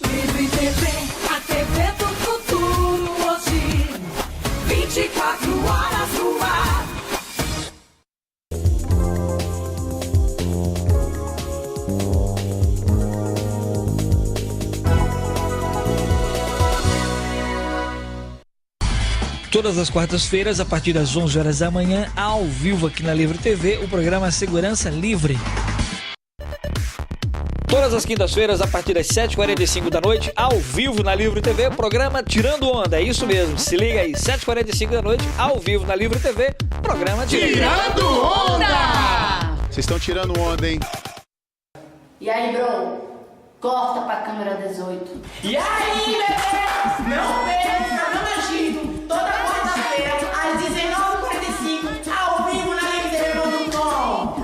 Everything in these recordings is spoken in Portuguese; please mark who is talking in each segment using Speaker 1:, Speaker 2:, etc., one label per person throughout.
Speaker 1: Livre TV, a TV do futuro hoje, 24 horas no ar.
Speaker 2: Todas as quartas-feiras, a partir das 11 horas da manhã, ao vivo aqui na Livre TV, o programa Segurança Livre. Todas as quintas-feiras, a partir das 7h45 da noite, ao vivo na Livre TV, o programa Tirando Onda. É isso mesmo, se liga aí, 7h45 da noite, ao vivo na Livre TV, programa Tirando Onda!
Speaker 3: Vocês estão tirando onda, hein?
Speaker 4: E aí, bro? Corta pra câmera 18.
Speaker 5: E aí, bebê? Não perca, não agito. Toda quarta-feira, às 19h45, ao vivo na LiveTV.com.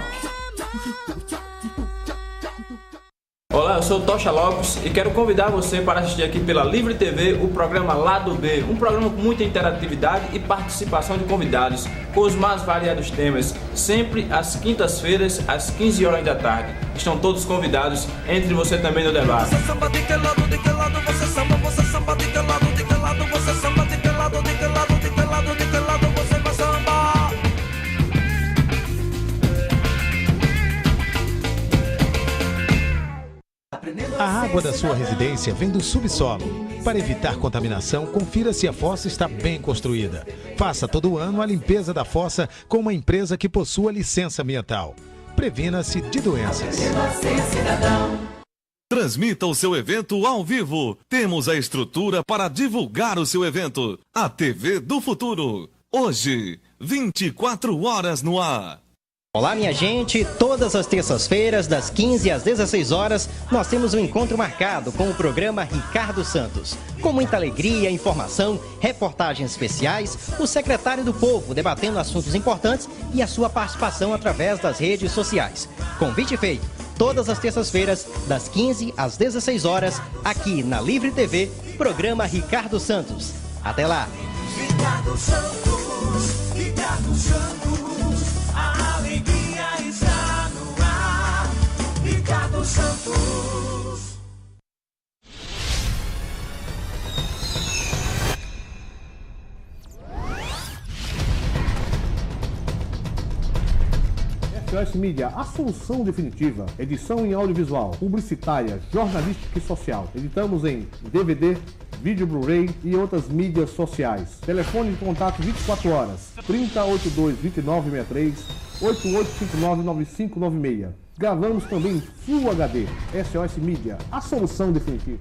Speaker 6: Olá, eu sou o Tocha Lopes e quero convidar você para assistir aqui pela Livre TV o programa Lado B, um programa com muita interatividade e participação de convidados, com os mais variados temas, sempre às quintas-feiras, às 15 horas da tarde. Estão todos convidados, entre você também no debate.
Speaker 7: Você samba de que lado, de que lado você samba, você samba de que lado, de que lado você samba, de que lado, de que lado, de que lado, de que lado você vai sambar.
Speaker 8: A água da sua residência vem do subsolo. Para evitar contaminação, confira se a fossa está bem construída. Faça todo ano a limpeza da fossa com uma empresa que possua licença ambiental. Previna-se de doenças.
Speaker 9: Transmita o seu evento ao vivo. Temos a estrutura para divulgar o seu evento. A TV do Futuro. Hoje, 24 horas no ar.
Speaker 10: Olá, minha gente, todas as terças-feiras, das 15 às 16 horas, nós temos um encontro marcado com o programa Ricardo Santos. Com muita alegria, informação, reportagens especiais, o secretário do Povo debatendo assuntos importantes e a sua participação através das redes sociais. Convite feito, todas as terças-feiras, das 15 às 16 horas, aqui na Livre TV, programa Ricardo Santos. Até lá!
Speaker 7: Ricardo Santos, Ricardo Santos, a alegria está no ar. Ricardo Santos.
Speaker 11: SOS Mídia, a solução definitiva. Edição em audiovisual, publicitária, jornalística e social. Editamos em DVD, vídeo Blu-ray e outras mídias sociais. Telefone de contato 24 horas, 3082-2963, 8859-9596. Gravamos também em Full HD. SOS Mídia, a solução definitiva.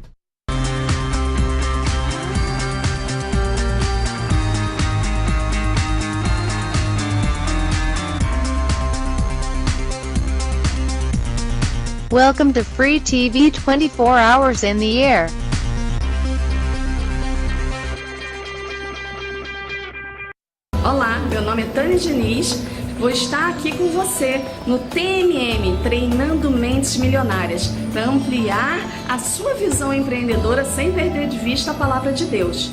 Speaker 12: Welcome to Free TV 24 hours in the air.
Speaker 13: Olá, meu nome é Tânia Diniz, vou estar aqui com você no TMM, Treinando Mentes Milionárias, para ampliar a sua visão empreendedora sem perder de vista a palavra de Deus.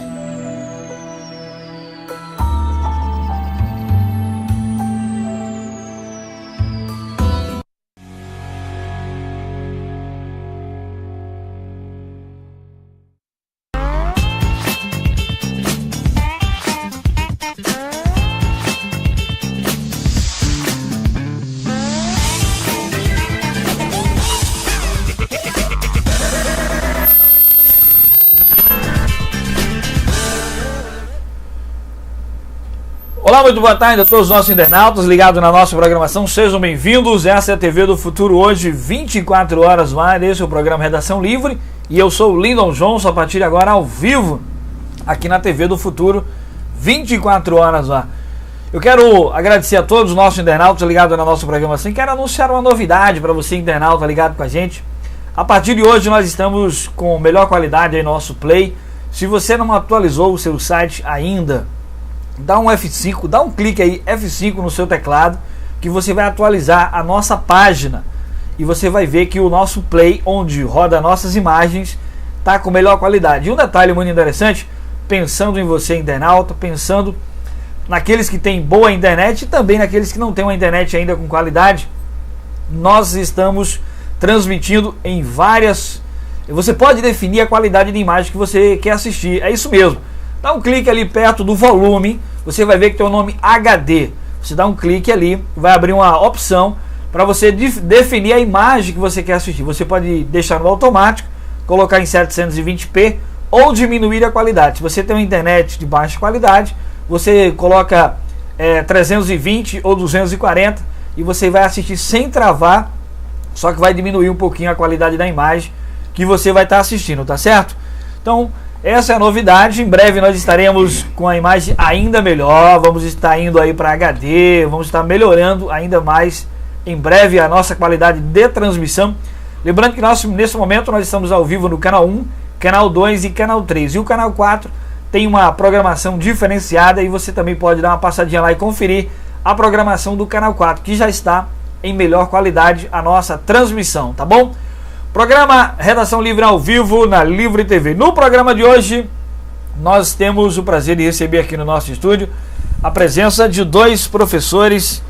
Speaker 2: Olá, muito boa tarde a todos os nossos internautas ligados na nossa programação, sejam bem-vindos. Essa é a TV do Futuro hoje, 24 horas no ar. Esse é o programa Redação Livre e eu sou o Lindon Johnson, a partir de agora ao vivo aqui na TV do Futuro, 24 horas no ar. Eu quero agradecer a todos os nossos internautas ligados na nossa programação e quero anunciar uma novidade para você, internauta ligado com a gente. A partir de hoje nós estamos com melhor qualidade aí no nosso Play. Se você não atualizou o seu site ainda, dá um F5, dá um clique aí, F5 no seu teclado, que você vai atualizar a nossa página e você vai ver que o nosso Play, onde roda nossas imagens, tá com melhor qualidade. E um detalhe muito interessante, pensando em você, internauta, pensando naqueles que têm boa internet e também naqueles que não têm uma internet ainda com qualidade, nós estamos transmitindo em várias E você pode definir a qualidade de imagem que você quer assistir. É isso mesmo. Dá um clique ali perto do volume, você vai ver que tem o nome HD. Você dá um clique ali, vai abrir uma opção para você definir a imagem que você quer assistir. Você pode deixar no automático, colocar em 720p ou diminuir a qualidade. Se você tem uma internet de baixa qualidade, você coloca 320 ou 240 e você vai assistir sem travar, só que vai diminuir um pouquinho a qualidade da imagem que você vai estar assistindo, tá certo? Então, essa é a novidade. Em breve nós estaremos com a imagem ainda melhor, vamos estar indo aí para HD, vamos estar melhorando ainda mais em breve a nossa qualidade de transmissão. Lembrando que nesse momento nós estamos ao vivo no canal 1, canal 2 e canal 3. E o canal 4 tem uma programação diferenciada e você também pode dar uma passadinha lá e conferir a programação do canal 4, que já está em melhor qualidade a nossa transmissão, tá bom? Programa Redação Livre ao vivo na Livre TV. No programa de hoje, nós temos o prazer de receber aqui no nosso estúdio a presença de dois professores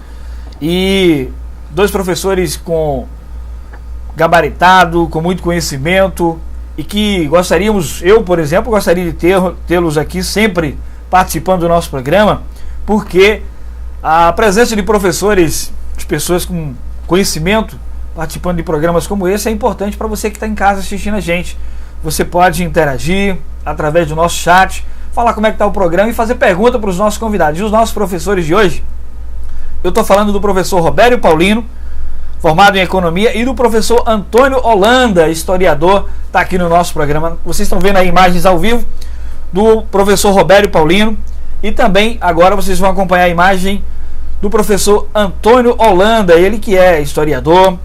Speaker 2: com gabaritado, com muito conhecimento e que eu, por exemplo, gostaria de tê-los aqui sempre participando do nosso programa, porque a presença de professores, de pessoas com conhecimento, participando de programas como esse é importante para você que está em casa assistindo a gente. Você pode interagir através do nosso chat, falar como é que está o programa e fazer pergunta para os nossos convidados. E os nossos professores de hoje, eu estou falando do professor Robério Paulino, formado em Economia, e do professor Antônio Holanda, historiador, está aqui no nosso programa. Vocês estão vendo aí imagens ao vivo do professor Robério Paulino e também agora vocês vão acompanhar a imagem do professor Antônio Holanda, ele que é historiador.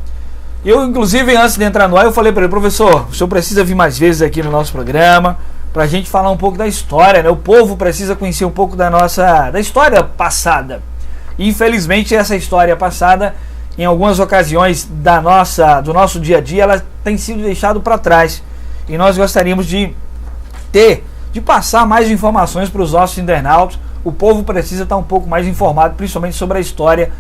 Speaker 2: Eu, inclusive, antes de entrar no ar, eu falei para ele: professor, o senhor precisa vir mais vezes aqui no nosso programa para a gente falar um pouco da história, né? O povo precisa conhecer um pouco da história passada. E, infelizmente, essa história passada, em algumas ocasiões do nosso dia a dia, ela tem sido deixada para trás. E nós gostaríamos de passar mais informações para os nossos internautas. O povo precisa estar um pouco mais informado, principalmente sobre a história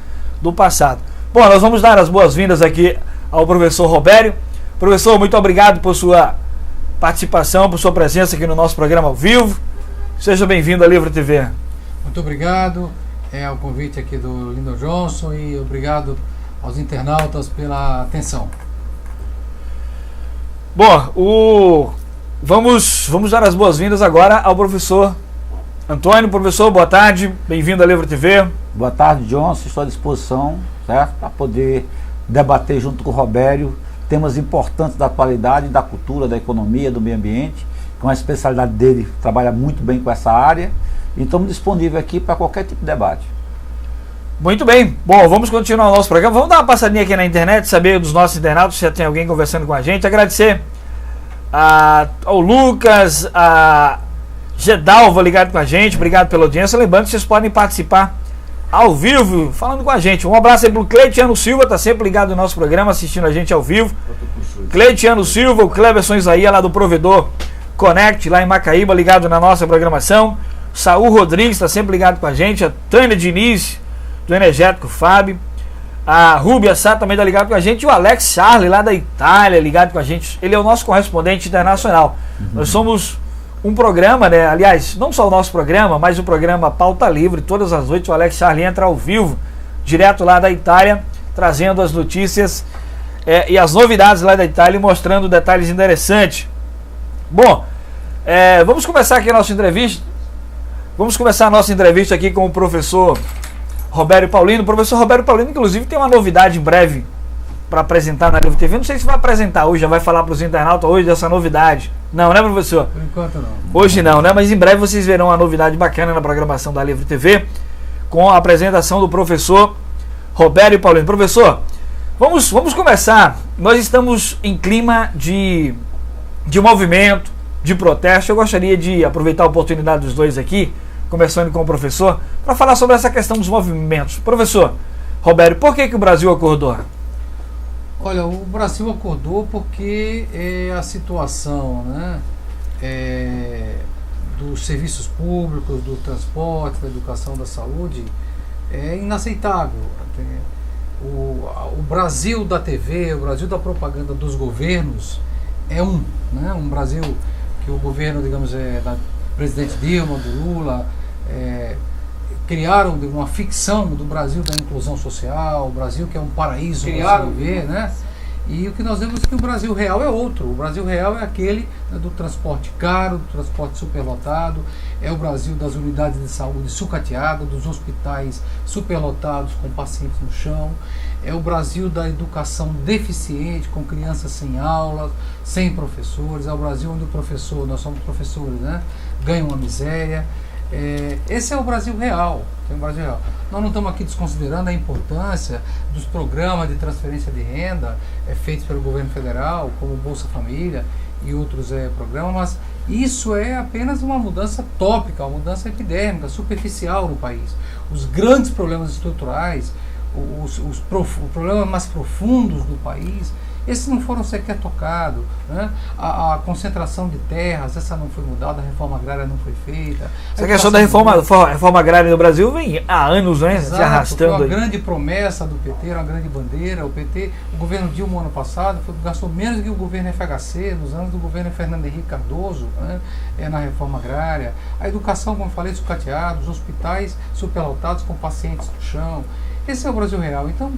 Speaker 2: do passado. Bom, nós vamos dar as boas-vindas aqui ao professor Robério. Professor, muito obrigado por sua participação, por sua presença aqui no nosso programa ao vivo. Seja bem-vindo à Livre TV.
Speaker 3: Muito obrigado ao convite aqui do Lindon Johnson e obrigado aos internautas pela atenção.
Speaker 2: Bom, vamos dar as boas-vindas agora ao professor Antônio. Professor, boa tarde, bem-vindo à Livre TV.
Speaker 14: Boa tarde, Johnson, estou à disposição, certo, para poder debater junto com o Robério temas importantes da atualidade, da cultura, da economia, do meio ambiente, com a especialidade dele, trabalha muito bem com essa área, e estamos disponíveis aqui para qualquer tipo de debate.
Speaker 2: Muito bem, bom, vamos continuar o nosso programa, vamos dar uma passadinha aqui na internet, saber dos nossos internautas se já tem alguém conversando com a gente, agradecer ao Lucas, a Gedalva ligado com a gente, obrigado pela audiência, lembrando que vocês podem participar ao vivo, falando com a gente. Um abraço aí pro Cleitiano Silva, tá sempre ligado no nosso programa, assistindo a gente ao vivo. Cleitiano Silva, o Cleberson Isaías lá do Provedor Connect, lá em Macaíba, ligado na nossa programação. Saul Rodrigues tá sempre ligado com a gente. A Tânia Diniz, do Energético Fábio. A Rúbia Sá também tá ligado com a gente. E o Alex Charlie, lá da Itália, ligado com a gente. Ele é o nosso correspondente internacional. Nós somos um programa, né? Aliás, não só o nosso programa, mas o programa Pauta Livre. Todas as noites o Alex Charlie entra ao vivo, direto lá da Itália, trazendo as notícias e as novidades lá da Itália, mostrando detalhes interessantes. Bom, vamos começar aqui a nossa entrevista. Vamos começar a nossa entrevista aqui com o professor Robério Paulino. O professor Robério Paulino, inclusive, tem uma novidade em breve para apresentar na Livre TV. Não sei se vai apresentar hoje, já vai falar para os internautas hoje dessa novidade. Não, né, professor?
Speaker 3: Por enquanto não.
Speaker 2: Hoje não, né? Mas em breve vocês verão uma novidade bacana na programação da Livre TV, com a apresentação do professor Robério Paulino. Professor, vamos começar. Nós estamos em clima de movimento, de protesto. Eu gostaria de aproveitar a oportunidade dos dois aqui, começando com o professor, para falar sobre essa questão dos movimentos. Professor Robério, por que o Brasil acordou?
Speaker 3: Olha, o Brasil acordou porque a situação, né, dos serviços públicos, do transporte, da educação, da saúde é inaceitável. O Brasil da TV, o Brasil da propaganda dos governos é né? Um Brasil que o governo, digamos, da presidente Dilma, do Lula, criaram uma ficção do Brasil da inclusão social, o Brasil que é um paraíso para se viver, né? E o que nós vemos é que o Brasil real é outro. O Brasil real é aquele, né, do transporte caro, do transporte superlotado, é o Brasil das unidades de saúde sucateadas, dos hospitais superlotados com pacientes no chão, é o Brasil da educação deficiente, com crianças sem aulas, sem professores, é o Brasil onde o professor, nós somos professores, né, ganha uma miséria. Esse é o Brasil real. Nós não estamos aqui desconsiderando a importância dos programas de transferência de renda feitos pelo governo federal, como o Bolsa Família e outros programas, mas isso é apenas uma mudança tópica, uma mudança epidêmica, superficial no país. Os grandes problemas estruturais, os problemas mais profundos do país, esses não foram sequer tocados, né? A concentração de terras, essa não foi mudada, a reforma agrária não foi feita.
Speaker 2: Essa questão da reforma agrária no Brasil vem há anos, né?
Speaker 3: Exato,
Speaker 2: se arrastando.
Speaker 3: Foi uma grande promessa do PT, uma grande bandeira. O governo Dilma ano passado gastou menos que o governo FHC, nos anos do governo Fernando Henrique Cardoso, né? Na reforma agrária. A educação, como eu falei, sucateada, os hospitais superlotados com pacientes no chão. Esse é o Brasil real. Então,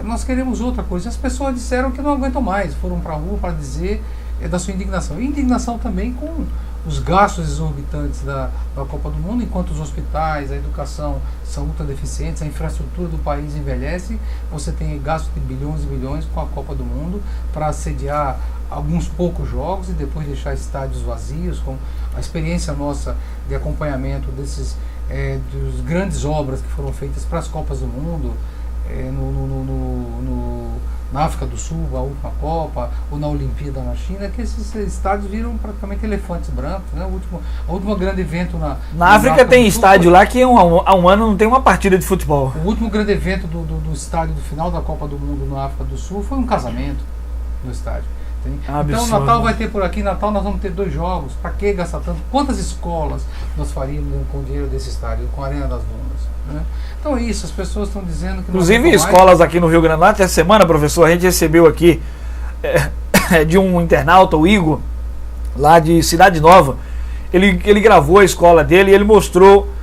Speaker 3: nós queremos outra coisa. As pessoas disseram que não aguentam mais, foram para a rua para dizer da sua indignação. E indignação também com os gastos exorbitantes da Copa do Mundo, enquanto os hospitais, a educação são ultra deficientes, a infraestrutura do país envelhece, você tem gastos de bilhões e bilhões com a Copa do Mundo para sediar alguns poucos jogos e depois deixar estádios vazios, com a experiência nossa de acompanhamento desses das grandes obras que foram feitas para as Copas do Mundo, na África do Sul, a última Copa, ou na Olimpíada na China, que esses estádios viram praticamente elefantes brancos, né? O último grande evento
Speaker 2: na África tem estádio lá que há um ano não tem uma partida de futebol.
Speaker 3: O último grande evento do estádio do final da Copa do Mundo na África do Sul foi um casamento no estádio. Então o Natal vai ter por aqui, Natal nós vamos ter 2 jogos, para que gastar tanto? Quantas escolas nós faríamos com o dinheiro desse estádio, com a Arena das Dunas? Né? Então é isso, as pessoas estão dizendo que...
Speaker 2: Inclusive escolas aqui no Rio Grande do Norte, essa semana, professor, a gente recebeu aqui de um internauta, o Igor, lá de Cidade Nova. Ele gravou a escola dele e ele mostrou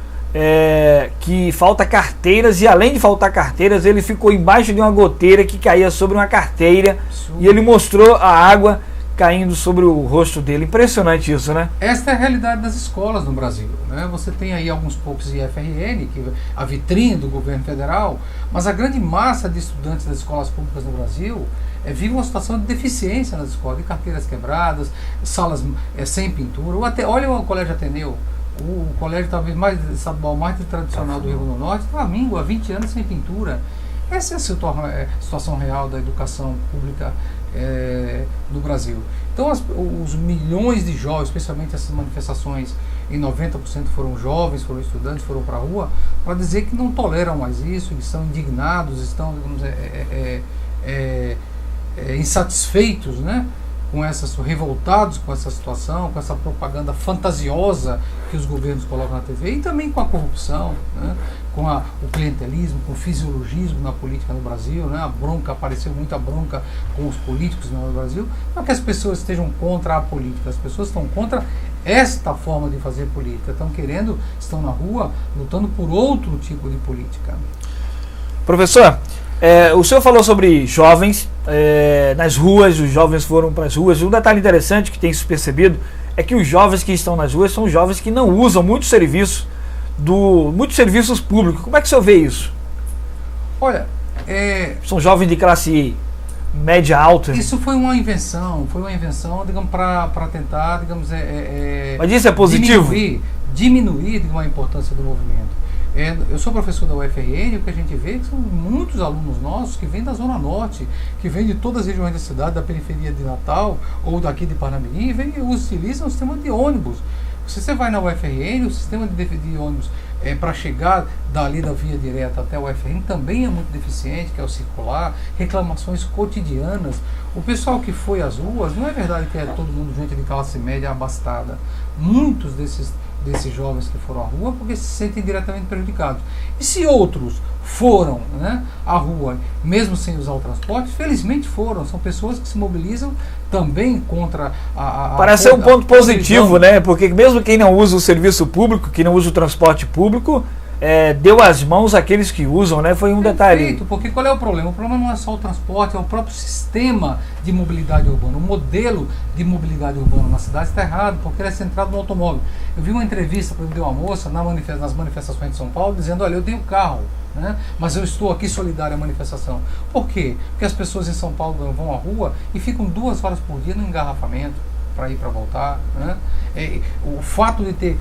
Speaker 2: que falta carteiras, e além de faltar carteiras, ele ficou embaixo de uma goteira que caía sobre uma carteira. E ele mostrou a água caindo sobre o rosto dele. Impressionante isso, né?
Speaker 3: Esta é a realidade das escolas no Brasil, né? Você tem aí alguns poucos IFRN, que é a vitrine do governo federal, mas a grande massa de estudantes das escolas públicas no Brasil vive uma situação de deficiência nas escolas, de carteiras quebradas, salas sem pintura, ou até, olha o Colégio Ateneu, o colégio talvez mais estadual, mais tradicional do Rio Grande do Norte, está há 20 anos sem pintura. Essa é a situação real da educação pública no Brasil. Então os milhões de jovens, especialmente essas manifestações, em 90% foram jovens, foram estudantes, foram para a rua, para dizer que não toleram mais isso, que estão indignados, estão insatisfeitos, né? Revoltados com essa situação, com essa propaganda fantasiosa que os governos colocam na TV, e também com a corrupção, né? Com o clientelismo, com o fisiologismo na política no Brasil, né? Apareceu muita bronca com os políticos no Brasil. Não é que as pessoas estejam contra a política, as pessoas estão contra esta forma de fazer política, estão na rua lutando por outro tipo de política.
Speaker 2: Professor, o senhor falou sobre jovens nas ruas, os jovens foram para as ruas. Um detalhe interessante que tem se percebido é que os jovens que estão nas ruas são jovens que não usam muitos serviços públicos. Como é que o senhor vê isso?
Speaker 3: Olha,
Speaker 2: são jovens de classe média alta.
Speaker 3: Isso foi uma invenção, digamos, para tentar, digamos,
Speaker 2: mas isso é positivo?
Speaker 3: Diminuir a importância do movimento. Eu sou professor da UFRN, e o que a gente vê é que são muitos alunos nossos que vêm da Zona Norte, que vêm de todas as regiões da cidade, da periferia de Natal ou daqui de Parnamirim, e utilizam o sistema de ônibus. Se você vai na UFRN, o sistema de ônibus para chegar dali da via direta até a UFRN também é muito deficiente, que é o circular, reclamações cotidianas. O pessoal que foi às ruas, não é verdade que é todo mundo gente de classe média abastada. Muitos desses desses jovens que foram à rua porque se sentem diretamente prejudicados. E se outros foram, né, à rua, mesmo sem usar o transporte, felizmente foram. São pessoas que se mobilizam também contra
Speaker 2: Parece ser um ponto positivo, né? Porque mesmo quem não usa o serviço público, quem não usa o transporte público, deu as mãos àqueles que usam, né? Foi um detalhe.
Speaker 3: Porque qual é o problema? O problema não é só o transporte, é o próprio sistema de mobilidade urbana. O modelo de mobilidade urbana na cidade está errado, porque ele é centrado no automóvel. Eu vi uma entrevista que deu uma moça nas manifestações de São Paulo dizendo: olha, eu tenho carro, né, mas eu estou aqui solidário à manifestação. Por quê? Porque as pessoas em São Paulo vão à rua e ficam 2 horas por dia no engarrafamento para ir para voltar, né? O fato de ter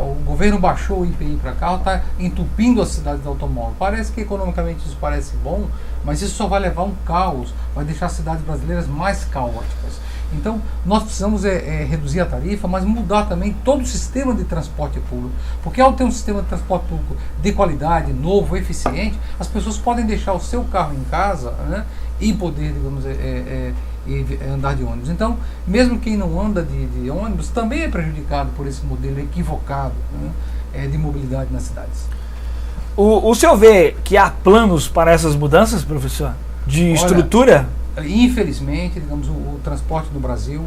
Speaker 3: o governo baixou o IPI para carro está entupindo as cidades de automóvel. Parece que economicamente isso parece bom, mas isso só vai levar um caos, vai deixar as cidades brasileiras mais caóticas. Então nós precisamos reduzir a tarifa, mas mudar também todo o sistema de transporte público, porque ao ter um sistema de transporte público de qualidade, novo, eficiente, as pessoas podem deixar o seu carro em casa, né, e poder, digamos, andar de ônibus. Então, mesmo quem não anda de ônibus também é prejudicado por esse modelo equivocado, né, de mobilidade nas cidades.
Speaker 2: O senhor vê que há planos para essas mudanças, professor? De estrutura?
Speaker 3: Infelizmente, digamos, o transporte no Brasil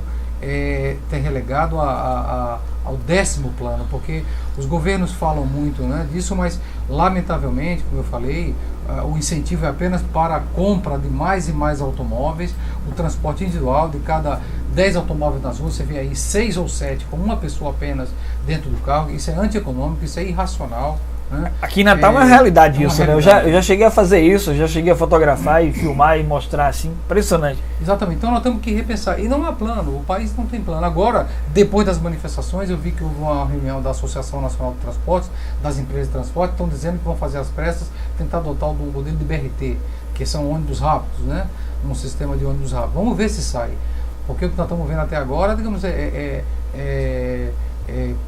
Speaker 3: tem relegado ao 10º plano, porque os governos falam muito, né, disso, mas lamentavelmente, como eu falei, o incentivo é apenas para a compra de mais e mais automóveis. O transporte individual, de cada 10 automóveis nas ruas, você vê aí 6 ou 7 com uma pessoa apenas dentro do carro. Isso é antieconômico, isso é irracional, né?
Speaker 2: Aqui em Natal é uma realidade isso, né? Eu já cheguei a fazer isso, eu já cheguei a fotografar e filmar e mostrar assim, impressionante.
Speaker 3: Exatamente, então nós temos que repensar, e não há plano, o país não tem plano. Agora, depois das manifestações, eu vi que houve uma reunião da Associação Nacional de Transportes, das empresas de transporte, estão dizendo que vão fazer as pressas, tentar adotar o modelo de BRT, que são ônibus rápidos, né? Um sistema de ônibus rápido. Vamos ver se sai, porque o que nós estamos vendo até agora, digamos,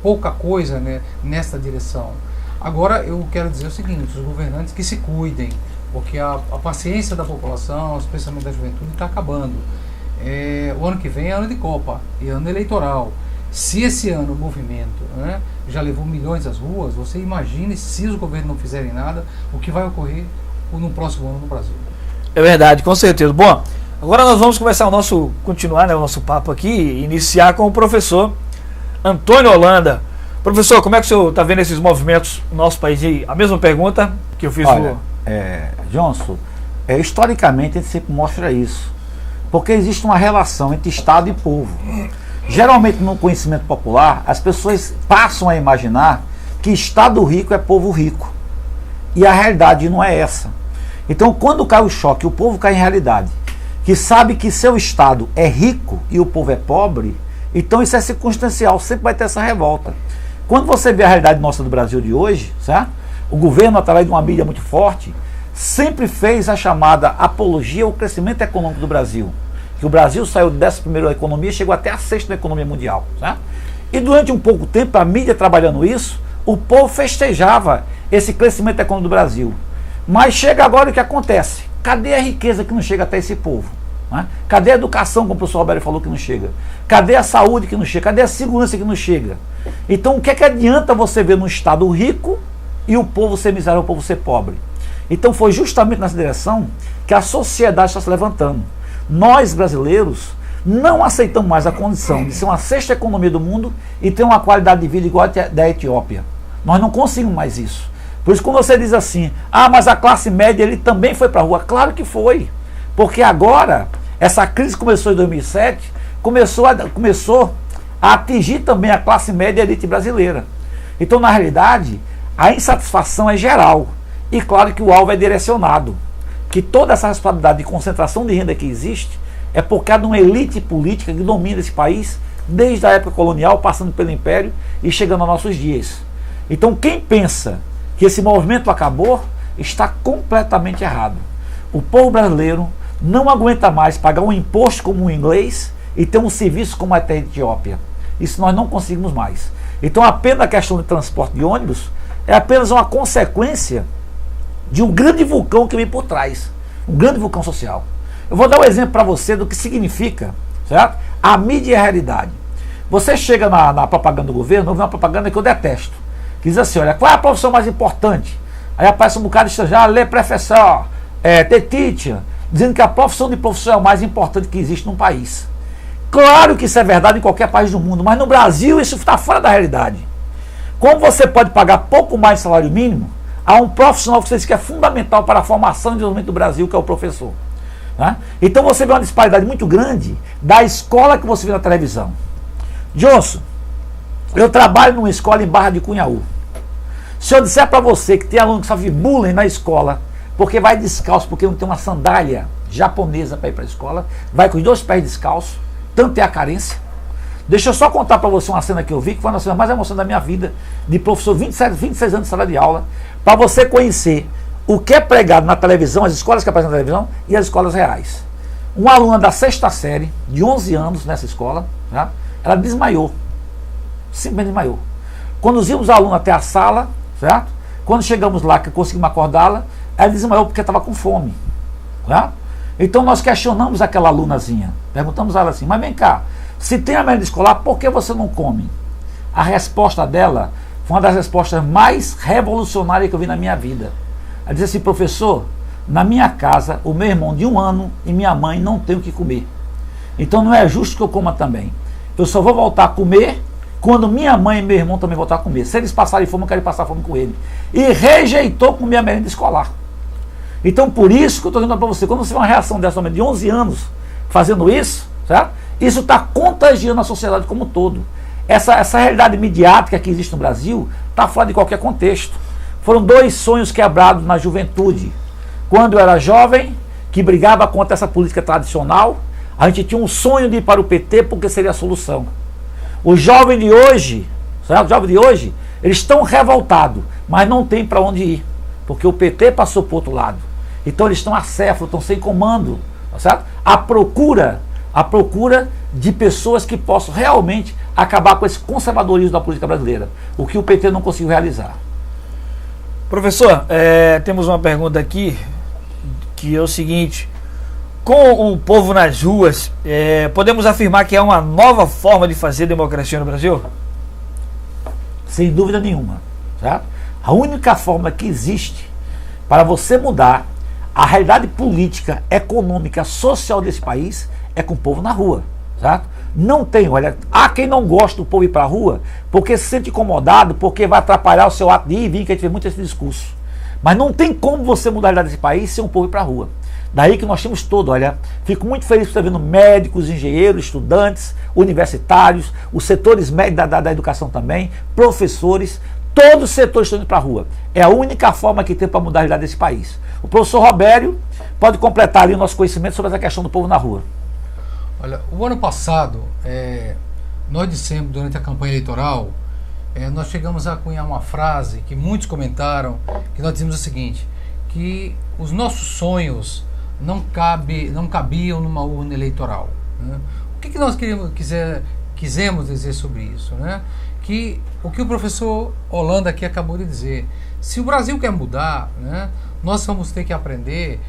Speaker 3: pouca coisa, né, nessa direção. Agora, eu quero dizer o seguinte: os governantes que se cuidem, porque a paciência da população, especialmente da juventude, está acabando. O ano que vem é ano de Copa, e ano eleitoral. Se esse ano o movimento, né, já levou milhões às ruas, você imagine, se os governos não fizerem nada, o que vai ocorrer no próximo ano no Brasil.
Speaker 2: É verdade, com certeza. Bom, agora nós vamos continuar, né, o nosso papo aqui, iniciar com o professor Antônio Holanda. Professor, como é que o senhor está vendo esses movimentos no nosso país? E a mesma pergunta que eu fiz.
Speaker 14: Olha, Johnson, historicamente a gente sempre mostra isso, porque existe uma relação entre Estado e povo. Geralmente no conhecimento popular, as pessoas passam a imaginar que Estado rico é povo rico, e a realidade não é essa. Então, quando cai o choque, o povo cai em realidade, que sabe que seu Estado é rico e o povo é pobre, então isso é circunstancial, sempre vai ter essa revolta. Quando você vê a realidade nossa do Brasil de hoje, certo? O governo, através de uma mídia muito forte, sempre fez a chamada apologia ao crescimento econômico do Brasil. Que o Brasil saiu da 11ª economia e chegou até a 6ª economia mundial. Certo? E durante um pouco tempo, a mídia trabalhando isso, o povo festejava esse crescimento econômico do Brasil. Mas chega agora o que acontece? Cadê a riqueza que não chega até esse povo? Né? Cadê a educação, como o professor Roberto falou, que não chega? Cadê a saúde que não chega? Cadê a segurança que não chega? Então o que é que adianta você ver no Estado rico e o povo ser miserável, o povo ser pobre? Então foi justamente nessa direção que a sociedade está se levantando. Nós brasileiros não aceitamos mais a condição de ser uma 6ª economia do mundo e ter uma qualidade de vida igual a da Etiópia. Nós não conseguimos mais isso. Por isso, quando você diz assim, mas a classe média ele também foi para a rua, claro que foi. Porque agora, essa crise que começou em 2007, começou a atingir também a classe média e a elite brasileira. Então, na realidade, a insatisfação é geral. E claro que o alvo é direcionado. Que toda essa responsabilidade de concentração de renda que existe é por causa de uma elite política que domina esse país desde a época colonial, passando pelo Império e chegando aos nossos dias. Então, quem pensa que esse movimento acabou, está completamente errado. O povo brasileiro não aguenta mais pagar um imposto como o inglês e ter um serviço como a Etiópia. Isso nós não conseguimos mais. Então apenas a questão de transporte de ônibus é apenas uma consequência de um grande vulcão que vem por trás. Um grande vulcão social. Eu vou dar um exemplo para você do que significa, certo? A mídia e a realidade. Você chega na propaganda do governo, houve uma propaganda que eu detesto, que diz assim, olha, qual é a profissão mais importante? Aí aparece um bocado de estrangeiro, lê professor, teacher, dizendo que a profissão de professor é a mais importante que existe num país. Claro que isso é verdade em qualquer país do mundo, mas no Brasil isso está fora da realidade. Como você pode pagar pouco mais de salário mínimo, há um profissional que você diz que é fundamental para a formação e desenvolvimento do Brasil, que é o professor. Né? Então você vê uma disparidade muito grande da escola que você vê na televisão. Johnson, eu trabalho numa escola em Barra de Cunhaú. Se eu disser para você que tem aluno que sofre bullying na escola, porque vai descalço, porque não tem uma sandália japonesa para ir para a escola, vai com os 2 pés descalços, tanto é a carência. Deixa eu só contar para você uma cena que eu vi, que foi uma cena mais emocionante da minha vida, de professor, 26 anos de sala de aula, para você conhecer o que é pregado na televisão, as escolas que aparecem na televisão e as escolas reais. Uma aluna da 6ª série, de 11 anos nessa escola, né? Ela desmaiou, simplesmente desmaiou. Conduzimos a aluna até a sala, certo? Quando chegamos lá, que conseguimos acordá-la, ela desmaiou porque estava com fome. Certo? Então nós questionamos aquela alunazinha, perguntamos a ela assim, mas vem cá, se tem a merenda escolar, por que você não come? A resposta dela foi uma das respostas mais revolucionárias que eu vi na minha vida. Ela disse assim, professor, na minha casa, o meu irmão de 1 ano e minha mãe não tem o que comer. Então não é justo que eu coma também. Eu só vou voltar a comer quando minha mãe e meu irmão também voltar a comer. Se eles passarem fome, eu quero passar fome com ele. E rejeitou comer a merenda escolar. Então por isso que eu estou dizendo para você, quando você vê uma reação dessa de 11 anos fazendo isso, certo? Isso está contagiando a sociedade como um todo. Essa realidade midiática que existe no Brasil está fora de qualquer contexto. Foram 2 sonhos quebrados na juventude. Quando eu era jovem, que brigava contra essa política tradicional, a gente tinha um sonho de ir para o PT porque seria a solução. Os jovens de hoje, certo? Os jovens de hoje, eles estão revoltados, mas não tem para onde ir, porque o PT passou para o outro lado. Então eles estão acéfalos, estão sem comando, certo? À procura de pessoas que possam realmente acabar com esse conservadorismo da política brasileira, o que o PT não conseguiu realizar.
Speaker 2: Professor, temos uma pergunta aqui, que é o seguinte: com o povo nas ruas, podemos afirmar que é uma nova forma de fazer democracia no Brasil?
Speaker 14: Sem dúvida nenhuma, certo? A única forma que existe para você mudar a realidade política, econômica, social desse país é com o povo na rua, certo? Não tem, olha, há quem não gosta do povo ir para a rua porque se sente incomodado, porque vai atrapalhar o seu ato de ir e vir, que a gente vê muito esse discurso. Mas não tem como você mudar a realidade desse país sem o povo ir para a rua. Daí que nós temos todo, olha, fico muito feliz por estar vendo médicos, engenheiros, estudantes, universitários, os setores médicos da educação também, professores, todos os setores estão indo para a rua. É a única forma que tem para mudar a realidade desse país. O professor Robério pode completar ali o nosso conhecimento sobre essa questão do povo na rua.
Speaker 3: Olha, o ano passado, nós dissemos durante a campanha eleitoral, nós chegamos a cunhar uma frase que muitos comentaram, que nós dizemos o seguinte, que os nossos sonhos não cabiam numa urna eleitoral. Né? O que nós quisemos dizer sobre isso? Né? Que o que o professor Holanda aqui acabou de dizer, se o Brasil quer mudar, né, nós vamos ter que aprender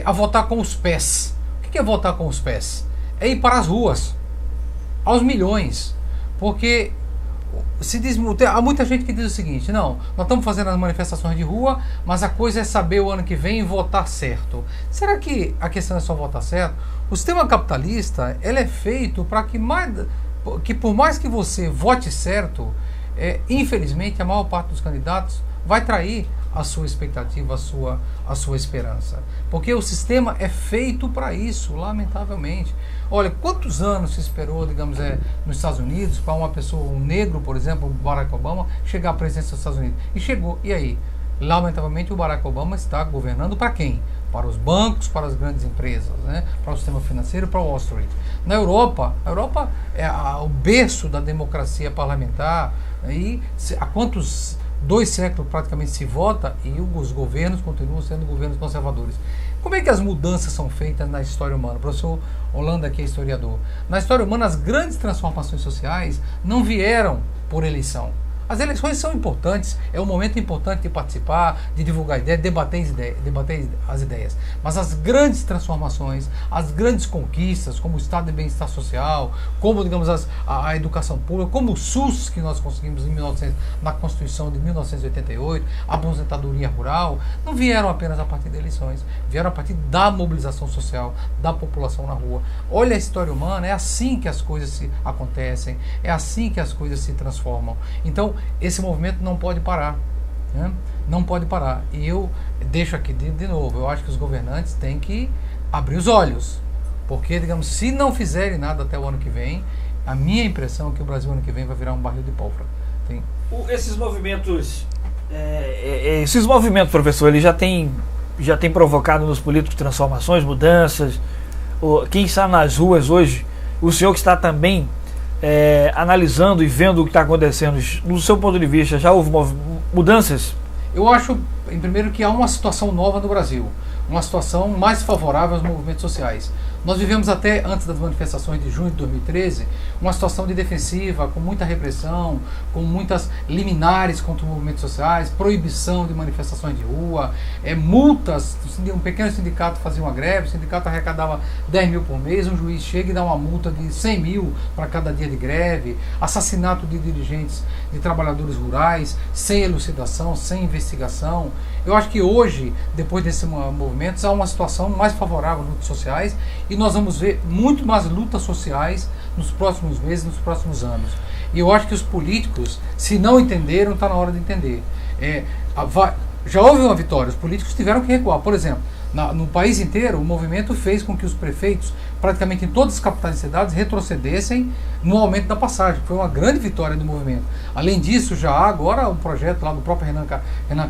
Speaker 3: a votar com os pés. O que é votar com os pés? É ir para as ruas, aos milhões, porque há muita gente que diz o seguinte, não, nós estamos fazendo as manifestações de rua, mas a coisa é saber o ano que vem e votar certo. Será que a questão é só votar certo? O sistema capitalista, ele é feito para que por mais que você vote certo, infelizmente a maior parte dos candidatos vai trair a sua expectativa, a sua esperança. Porque o sistema é feito para isso, lamentavelmente. Olha, quantos anos se esperou, digamos, nos Estados Unidos, para uma pessoa, um negro, por exemplo, o Barack Obama, chegar à presidência dos Estados Unidos? E chegou. E aí? Lamentavelmente, o Barack Obama está governando para quem? Para os bancos, para as grandes empresas, né? Para o sistema financeiro, para o Wall Street. Na Europa, é o berço da democracia parlamentar. E há quantos 2 séculos praticamente se vota e os governos continuam sendo governos conservadores. Como é que as mudanças são feitas na história humana? O professor Holanda, que é historiador. Na história humana, as grandes transformações sociais não vieram por eleição. As eleições são importantes, é um momento importante de participar, de divulgar ideias, debater as ideias. Mas as grandes transformações, as grandes conquistas, como o estado de bem-estar social, como, digamos, a educação pública, como o SUS que nós conseguimos na Constituição de 1988, a aposentadoria rural, não vieram apenas a partir de eleições, vieram a partir da mobilização social, da população na rua. Olha a história humana, é assim que as coisas acontecem, é assim que as coisas se transformam. Então, esse movimento não pode parar, né? Não pode parar. E eu deixo aqui de novo, eu acho que os governantes têm que abrir os olhos, porque, digamos, se não fizerem nada até o ano que vem, a minha impressão é que o Brasil ano que vem vai virar um barril de pólvora.
Speaker 2: Esses movimentos, professor, ele já tem provocado nos políticos transformações, mudanças. Quem está nas ruas hoje, o senhor que está também analisando e vendo o que está acontecendo, no seu ponto de vista, já houve mudanças?
Speaker 3: Eu acho, em primeiro, que há uma situação nova no Brasil, uma situação mais favorável aos movimentos sociais. Nós vivemos até antes das manifestações de junho de 2013 uma situação de defensiva, com muita repressão, com muitas liminares contra os movimentos sociais, proibição de manifestações de rua, multas. Um pequeno sindicato fazia uma greve, o sindicato arrecadava 10 mil por mês, um juiz chega e dá uma multa de 100 mil para cada dia de greve, assassinato de dirigentes, de trabalhadores rurais, sem elucidação, sem investigação. Eu acho que hoje, depois desses movimentos, há uma situação mais favorável às lutas sociais e nós vamos ver muito mais lutas sociais nos próximos meses, nos próximos anos. E eu acho que os políticos, se não entenderam, está na hora de entender. Já houve uma vitória, os políticos tiveram que recuar. Por exemplo, no país inteiro, o movimento fez com que os prefeitos, praticamente em todas as capitais de cidades, retrocedessem no aumento da passagem. Foi uma grande vitória do movimento. Além disso, já há agora um projeto lá do próprio Renan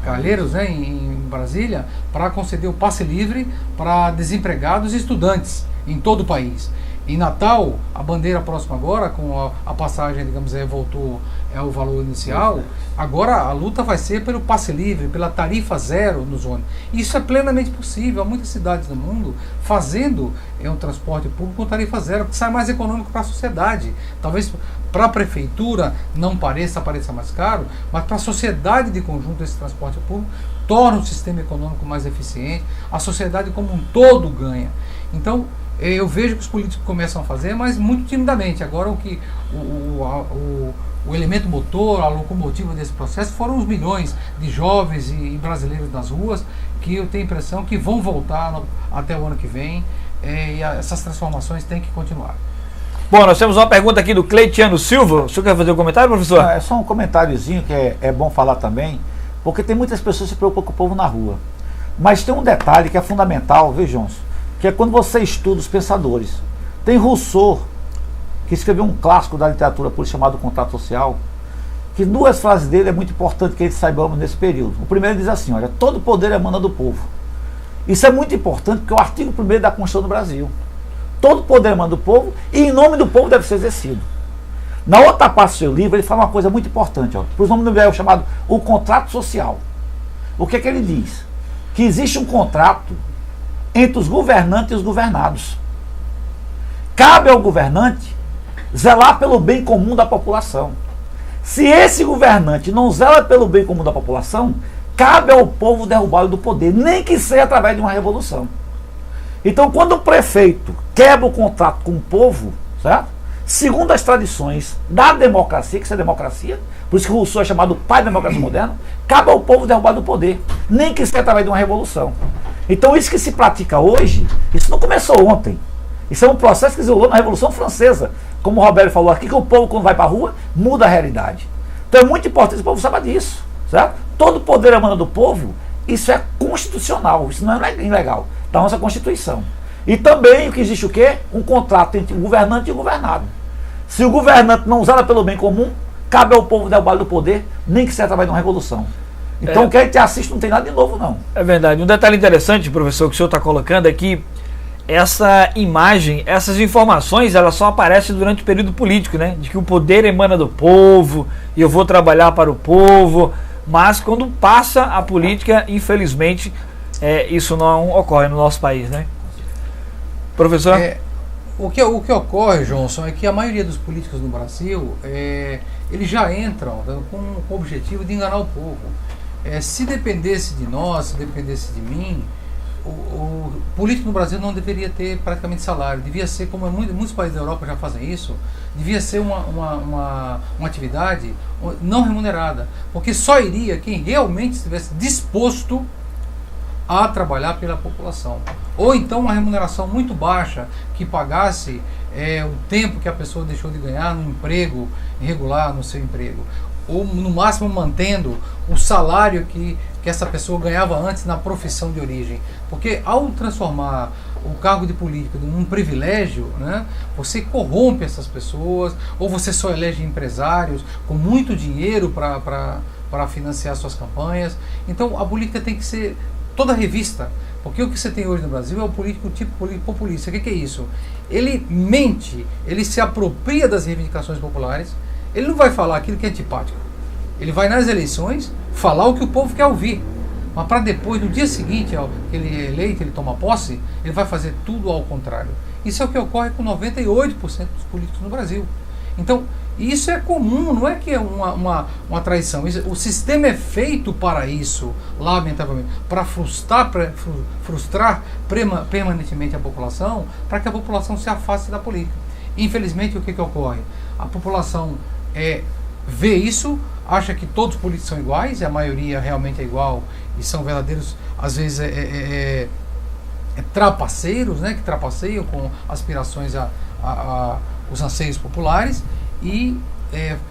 Speaker 3: Calheiros, né, em Brasília, para conceder o passe livre para desempregados e estudantes em todo o país. Em Natal, a bandeira próxima agora, com a passagem, digamos, voltou ao valor inicial, agora a luta vai ser pelo passe livre, pela tarifa zero nos ônibus. Isso é plenamente possível. Há muitas cidades do mundo fazendo um transporte público com tarifa zero, que sai mais econômico para a sociedade. Talvez para a prefeitura não pareça mais caro, mas para a sociedade de conjunto esse transporte público torna o sistema econômico mais eficiente, a sociedade como um todo ganha. Então, eu vejo que os políticos começam a fazer, mas muito timidamente. Agora o elemento motor, a locomotiva desse processo foram os milhões de jovens e brasileiros nas ruas, que eu tenho a impressão que vão voltar até o ano que vem, e essas transformações têm que continuar.
Speaker 2: Bom, nós temos uma pergunta aqui do Cleitiano Silva. O senhor quer fazer um comentário, professor?
Speaker 14: É só um comentáriozinho que é bom falar também, porque tem muitas pessoas que se preocupam com o povo na rua. Mas tem um detalhe que é fundamental, vejam, que é quando você estuda os pensadores. Tem Rousseau, que escreveu um clássico da literatura política chamado Contrato Social, que duas frases dele é muito importante que eles saibamos nesse período. O primeiro diz assim, olha, todo poder emana do povo. Isso é muito importante porque é o artigo 1º da Constituição do Brasil. Todo poder emana do povo e em nome do povo deve ser exercido. Na outra parte do seu livro ele fala uma coisa muito importante, para os nomes do Gabriel, chamado o contrato social. O que é que ele diz? Que existe um contrato entre os governantes e os governados. Cabe ao governante zelar pelo bem comum da população. Se esse governante não zela pelo bem comum da população, cabe ao povo derrubá-lo do poder, nem que seja através de uma revolução. Então, quando o prefeito quebra o contrato com o povo, certo? Segundo as tradições da democracia, que isso é democracia, por isso que Rousseau é chamado pai da democracia moderna, cabe ao povo derrubar do poder, nem que seja através de uma revolução. Então isso que se pratica hoje, isso não começou ontem. Isso é um processo que se rolou na Revolução Francesa. Como o Roberto falou aqui, que o povo quando vai para a rua, muda a realidade. Então é muito importante que o povo saiba disso, certo? Todo poder emana do povo, isso é constitucional, isso não é ilegal, da nossa Constituição. E também o que existe o quê? Um contrato entre o governante e o governado. Se o governante não zela pelo bem comum, cabe ao povo derrubar do poder, nem que seja através de uma revolução. Então, quem te assiste não tem nada de novo, não.
Speaker 2: É verdade. Um detalhe interessante, professor, que o senhor está colocando é que essa imagem, essas informações, elas só aparecem durante o período político, né? De que o poder emana do povo, e eu vou trabalhar para o povo. Mas quando passa a política, infelizmente, isso não ocorre no nosso país, né? Professor?
Speaker 3: O que ocorre, Johnson, é que a maioria dos políticos no Brasil, eles já entram com o objetivo de enganar o povo. Se dependesse de nós, se dependesse de mim, o político no Brasil não deveria ter praticamente salário. Devia ser, como muitos países da Europa já fazem isso, devia ser uma atividade não remunerada. Porque só iria quem realmente estivesse disposto a trabalhar pela população. Ou então uma remuneração muito baixa que pagasse o tempo que a pessoa deixou de ganhar no emprego irregular, no seu emprego. Ou no máximo mantendo o salário que essa pessoa ganhava antes na profissão de origem. Porque ao transformar o cargo de político num privilégio, né, você corrompe essas pessoas, ou você só elege empresários com muito dinheiro para financiar suas campanhas. Então a política tem que ser toda revista. Porque o que você tem hoje no Brasil é o político tipo político populista. O que é isso? Ele mente, ele se apropria das reivindicações populares. Ele não vai falar aquilo que é antipático. Ele vai nas eleições falar o que o povo quer ouvir. Mas para depois, no dia seguinte, que ele é eleito, ele toma posse, ele vai fazer tudo ao contrário. Isso é o que ocorre com 98% dos políticos no Brasil. Então, isso é comum, não é que é uma traição. O sistema é feito para isso, lamentavelmente, para frustrar permanentemente a população, para que a população se afaste da política. Infelizmente, o que ocorre? A população vê isso, acha que todos os políticos são iguais, e a maioria realmente é igual, e são verdadeiros, às vezes, trapaceiros, né, que trapaceiam com aspirações os anseios populares, e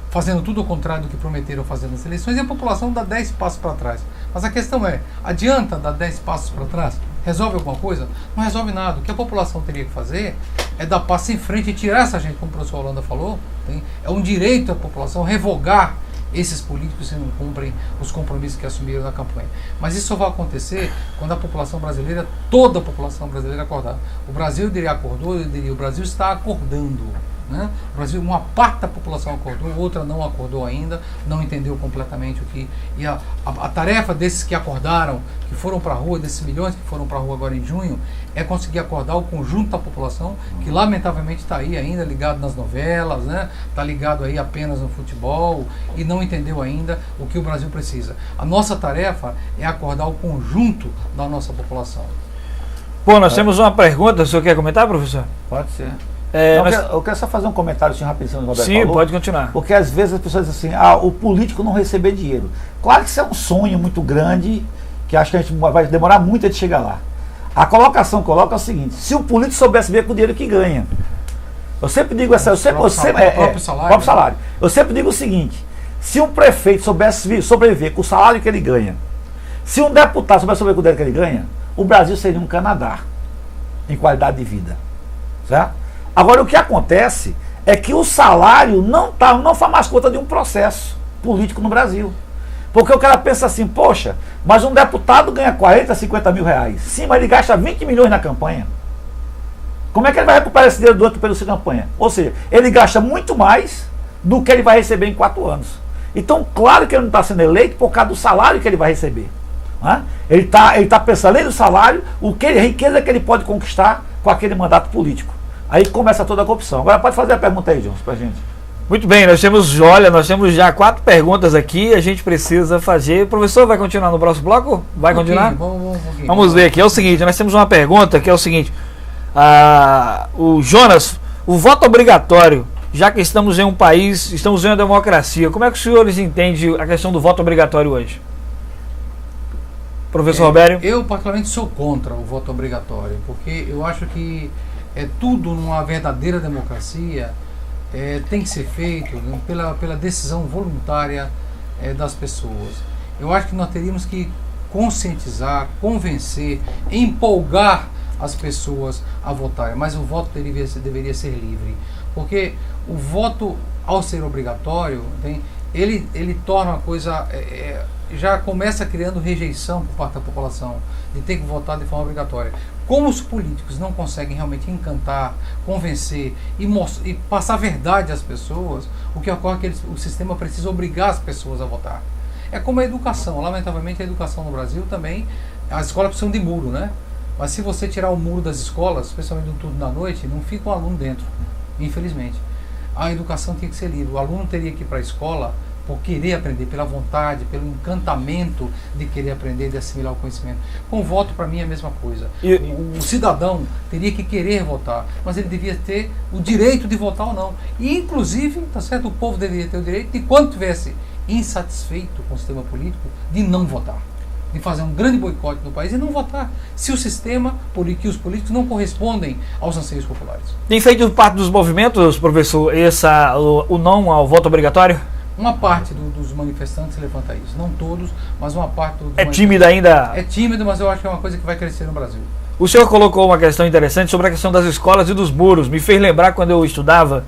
Speaker 3: fazendo tudo ao contrário do que prometeram fazer nas eleições, e a população dá 10 passos para trás. Mas a questão é, adianta dar 10 passos para trás? Resolve alguma coisa? Não resolve nada. O que a população teria que fazer é dar passo em frente e tirar essa gente, como o professor Holanda falou. É um direito da população revogar esses políticos que não cumprem os compromissos que assumiram na campanha. Mas isso só vai acontecer quando a população brasileira, toda a população brasileira acordar. O Brasil acordou, eu diria, o Brasil está acordando. Né? O Brasil, uma parte da população acordou, outra não acordou ainda, não entendeu completamente o que... E a tarefa desses que acordaram, que foram para a rua, desses milhões que foram para a rua agora em junho, é conseguir acordar o conjunto da população, que lamentavelmente está aí ainda ligado nas novelas, né? Está ligado aí apenas no futebol, e não entendeu ainda o que o Brasil precisa. A nossa tarefa é acordar o conjunto da nossa população.
Speaker 2: Pô, nós temos uma pergunta, o senhor quer comentar, professor?
Speaker 14: Pode ser. Eu quero só fazer um comentário assim, rapidinho, o Roberto
Speaker 2: Sim,
Speaker 14: falou,
Speaker 2: pode continuar.
Speaker 14: Porque às vezes as pessoas dizem assim, o político não receber dinheiro. Claro que isso é um sonho muito grande, que acho que a gente vai demorar muito de chegar lá. A colocação coloca o seguinte: se o político soubesse ver com o dinheiro que ganha. Eu sempre digo essa, próprio salário. Eu sempre digo o seguinte: se um prefeito soubesse sobreviver com o salário que ele ganha, se um deputado soubesse sobreviver com o dinheiro que ele ganha, o Brasil seria um Canadá em qualidade de vida. Certo? Agora, o que acontece é que o salário não faz mais conta de um processo político no Brasil. Porque o cara pensa assim, poxa, mas um deputado ganha 40, 50 mil reais. Sim, mas ele gasta 20 milhões na campanha. Como é que ele vai recuperar esse dinheiro do outro pela sua campanha? Ou seja, ele gasta muito mais do que ele vai receber em 4 anos. Então, claro que ele não está sendo eleito por causa do salário que ele vai receber. Né? Ele tá pensando, além do salário, a riqueza que ele pode conquistar com aquele mandato político. Aí começa toda a corrupção. Agora pode fazer a pergunta aí, Jones, pra gente. Muito bem, nós temos já 4 perguntas aqui, a gente precisa fazer. O professor vai continuar no próximo bloco? Vai continuar? Vamos ver aqui, é o seguinte, nós temos uma pergunta que é o seguinte. O Jonas, o voto obrigatório, já que estamos em um país, estamos em uma democracia, como é que os senhores entendem a questão do voto obrigatório hoje? Professor Robério?
Speaker 3: Eu particularmente sou contra o voto obrigatório, porque eu acho que tudo numa verdadeira democracia tem que ser feito pela decisão voluntária das pessoas. Eu acho que nós teríamos que conscientizar, convencer, empolgar as pessoas a votarem, mas o voto deveria ser livre, porque o voto, ao ser obrigatório, ele torna a coisa... já começa criando rejeição por parte da população, de ter que votar de forma obrigatória. Como os políticos não conseguem realmente encantar, convencer e passar verdade às pessoas, o que ocorre é que o sistema precisa obrigar as pessoas a votar. É como a educação. Lamentavelmente, a educação no Brasil também, as escolas precisam de muro, né? Mas se você tirar o muro das escolas, especialmente no turno da noite, não fica um aluno dentro, infelizmente. A educação tem que ser livre. O aluno teria que ir para a escola por querer aprender, pela vontade, pelo encantamento de querer aprender, de assimilar o conhecimento. Com o voto, para mim, é a mesma coisa. O cidadão teria que querer votar, mas ele devia ter o direito de votar ou não. E, inclusive, tá certo, o povo deveria ter o direito de, quando estivesse insatisfeito com o sistema político, de não votar. De fazer um grande boicote no país e não votar, se o sistema político e os políticos não correspondem aos anseios populares.
Speaker 2: Tem feito parte dos movimentos, professor, o não ao voto obrigatório?
Speaker 3: Uma parte dos manifestantes levanta isso, não todos, mas uma parte dos
Speaker 2: É tímida ainda?
Speaker 3: É tímido, mas eu acho que é uma coisa que vai crescer no Brasil.
Speaker 2: O senhor colocou uma questão interessante sobre a questão das escolas e dos muros. Me fez lembrar, quando eu estudava,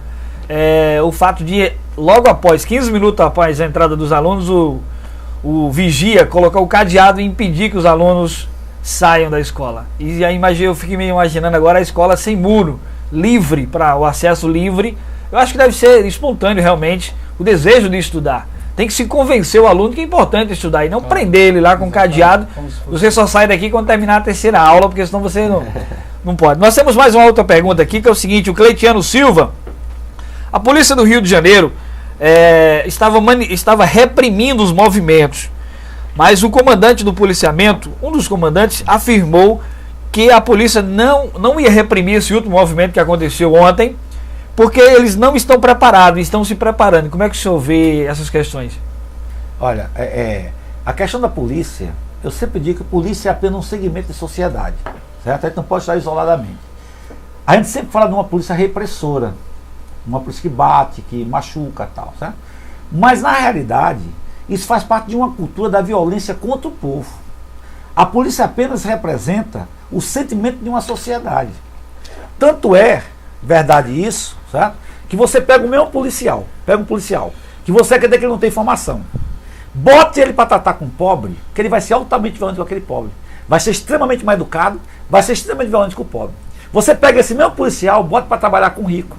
Speaker 2: o fato de, logo após, 15 minutos após a entrada dos alunos, o vigia colocar o cadeado e impedir que os alunos saiam da escola. E aí eu fiquei me imaginando agora a escola sem muro, livre, para o acesso livre. Eu acho que deve ser espontâneo realmente o desejo de estudar. Tem que se convencer o aluno que é importante estudar e não prender ele lá com cadeado. Você só sai daqui quando terminar a terceira aula, porque senão você não pode. Nós temos mais uma outra pergunta aqui, que é o seguinte: o Cleitiano Silva. A polícia do Rio de Janeiro estava reprimindo os movimentos, mas o comandante do policiamento, um dos comandantes, afirmou que a polícia não ia reprimir esse último movimento que aconteceu ontem, porque eles não estão preparados, estão se preparando. Como é que o senhor vê essas questões?
Speaker 14: Olha, a questão da polícia, eu sempre digo que a polícia é apenas um segmento de sociedade, certo? A gente não pode estar isoladamente. A gente sempre fala de uma polícia repressora, uma polícia que bate, que machuca e tal, certo? Mas na realidade, isso faz parte de uma cultura da violência contra o povo. A polícia apenas representa o sentimento de uma sociedade. Tanto é verdade isso, certo? Que você pega o mesmo policial, que você quer dizer que ele não tem informação. Bote ele para tratar com o pobre, que ele vai ser altamente violento com aquele pobre. Vai ser extremamente mal educado, vai ser extremamente violento com o pobre. Você pega esse mesmo policial, bota para trabalhar com o rico.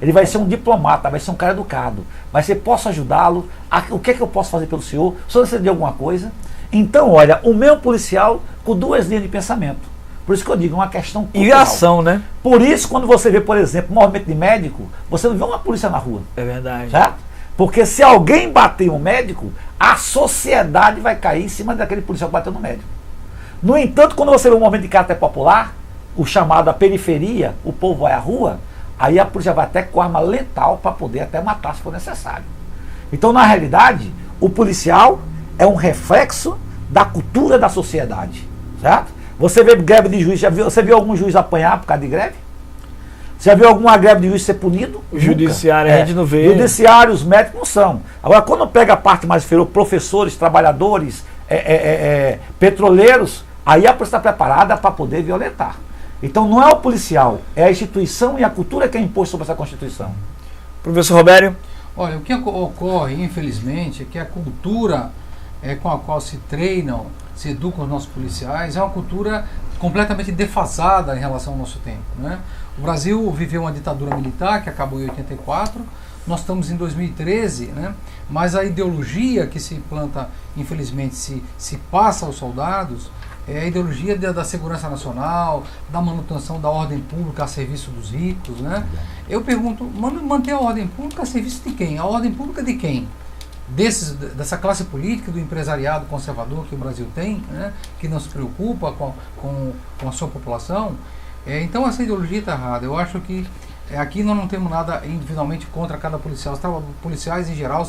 Speaker 14: Ele vai ser um diplomata, vai ser um cara educado. Vai ser, posso ajudá-lo? O que é que eu posso fazer pelo senhor? O senhor precisa de alguma coisa? Então, olha, o meu policial com duas linhas de pensamento. Por isso que eu digo, é uma questão cultural.
Speaker 2: E ação, né?
Speaker 14: Por isso, quando você vê, por exemplo, um movimento de médico, você não vê uma polícia na rua.
Speaker 2: É verdade.
Speaker 14: Certo? Porque se alguém bater um médico, a sociedade vai cair em cima daquele policial que bateu no médico. No entanto, quando você vê um movimento de caráter popular, o chamado a periferia, o povo vai à rua, aí a polícia vai até com arma letal para poder até matar se for necessário. Então, na realidade, o policial é um reflexo da cultura da sociedade. Certo? Você vê greve de juiz, você viu algum juiz apanhar por causa de greve? Você já viu alguma greve de juiz ser punido?
Speaker 2: O judiciário a gente não vê.
Speaker 14: Judiciário, os médicos não são. Agora, quando pega a parte mais inferior, professores, trabalhadores, petroleiros, aí a polícia está preparada para poder violentar. Então não é o policial, é a instituição e a cultura que é imposto sobre essa Constituição.
Speaker 2: Professor Robério?
Speaker 3: Olha, o que ocorre, infelizmente, é que a cultura com a qual se treinam, se educam os nossos policiais, é uma cultura completamente defasada em relação ao nosso tempo, né? O Brasil viveu uma ditadura militar que acabou em 84, nós estamos em 2013, né? Mas a ideologia que se implanta, infelizmente, se passa aos soldados, é a ideologia da segurança nacional, da manutenção da ordem pública a serviço dos ricos, né? Eu pergunto, manter a ordem pública a serviço de quem? A ordem pública de quem? Dessa classe política, do empresariado conservador que o Brasil tem, né? Que não se preocupa com a sua população. Então essa ideologia está errada. Eu acho que aqui nós não temos nada individualmente contra cada policial. Os policiais em geral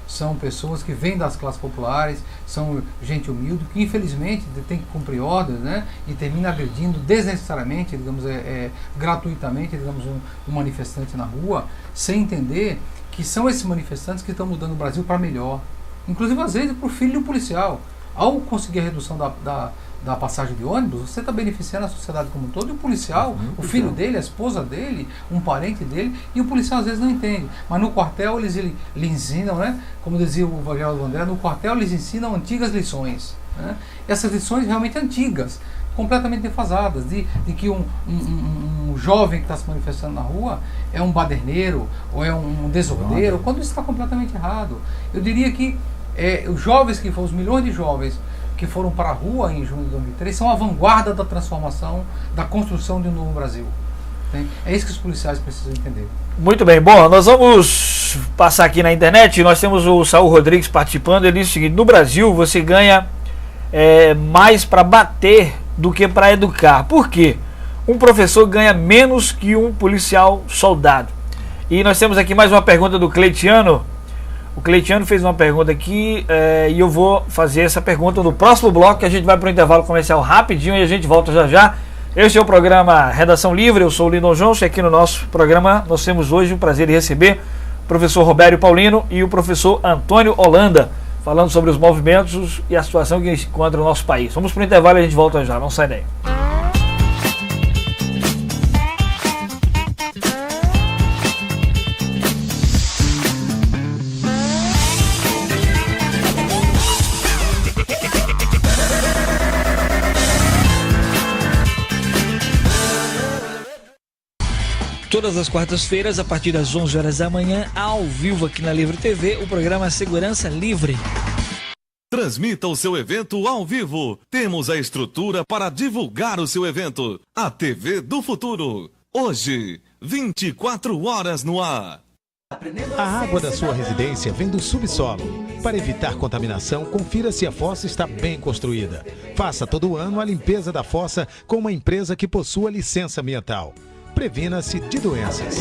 Speaker 3: são pessoas que vêm das classes populares, são gente humilde, que infelizmente tem que cumprir ordens, né? E termina agredindo desnecessariamente, digamos, gratuitamente, digamos, um manifestante na rua, sem entender que são esses manifestantes que estão mudando o Brasil para melhor. Inclusive, às vezes, para o filho do policial. Ao conseguir a redução da passagem de ônibus, você está beneficiando a sociedade como um todo, e o policial, o filho dele, a esposa dele, um parente dele, e o policial às vezes não entende. Mas no quartel eles lhe ensinam, né? Como dizia o Geraldo André, no quartel eles ensinam antigas lições, né? Essas lições realmente antigas, completamente defasadas, de que um jovem que está se manifestando na rua é um baderneiro ou é um desordeiro, quando isso está completamente errado. Eu diria que os jovens os milhões de jovens que foram para a rua em junho de 2003 são a vanguarda da transformação, da construção de um novo Brasil. É isso que os policiais precisam entender.
Speaker 2: Muito bem, bom, nós vamos passar aqui na internet, nós temos o Saul Rodrigues participando, ele diz o seguinte: no Brasil você ganha mais para bater do que para educar. Por quê? Um professor ganha menos que um policial soldado. E nós temos aqui mais uma pergunta do Cleitiano. O Cleitiano fez uma pergunta aqui e eu vou fazer essa pergunta no próximo bloco, que a gente vai para o intervalo comercial rapidinho e a gente volta já já. Este é o programa Redação Livre, eu sou o Lindon Johnson e aqui no nosso programa nós temos hoje o prazer de receber o professor Robério Paulino e o professor Antônio Holanda, falando sobre os movimentos e a situação que encontra o nosso país. Vamos para o intervalo e a gente volta já, não sai daí.
Speaker 15: Todas as quartas-feiras, a partir das 11 horas da manhã, ao vivo aqui na Livre TV, o programa Segurança Livre.
Speaker 9: Transmita o seu evento ao vivo. Temos a estrutura para divulgar o seu evento. A TV do Futuro. Hoje, 24 horas no ar.
Speaker 8: A água da sua residência vem do subsolo. Para evitar contaminação, confira se a fossa está bem construída. Faça todo ano a limpeza da fossa com uma empresa que possua licença ambiental. Previna-se de doenças.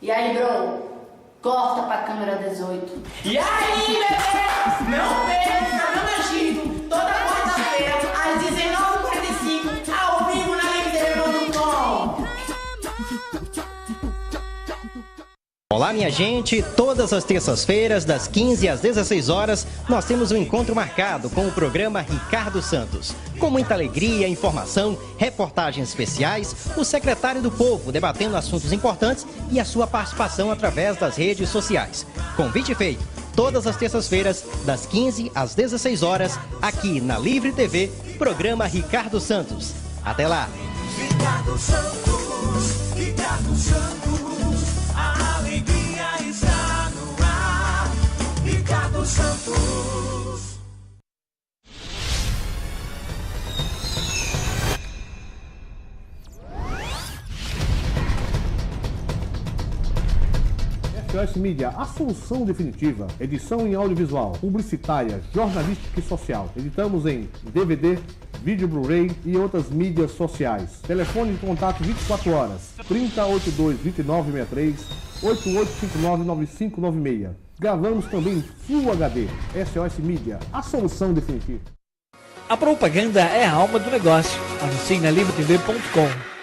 Speaker 4: E aí, bro? Corta pra câmera 18.
Speaker 5: E aí, bebê? Não perca, não agito. Toda quarta-feira, às 19h45, ao vivo na livretv.com.
Speaker 10: Olá, minha gente! Todas as terças-feiras, das 15 às 16 horas, nós temos um encontro marcado com o programa Ricardo Santos. Com muita alegria, informação, reportagens especiais, o secretário do Povo debatendo assuntos importantes e a sua participação através das redes sociais. Convite feito! Todas as terças-feiras, das 15 às 16 horas, aqui na Livre TV, programa Ricardo Santos. Até lá!
Speaker 7: Ricardo Santos, Ricardo Santos, a alegria está no ar. Ricardo Santos.
Speaker 11: SOS Mídia, a solução definitiva. Edição em audiovisual, publicitária, jornalística e social. Editamos em DVD, vídeo Blu-ray e outras mídias sociais. Telefone de contato 24 horas, 3082-2963, 8859-9596. Gravamos também em Full HD. SOS Mídia, a solução definitiva.
Speaker 15: A propaganda é a alma do negócio. Anuncie na livretv.com.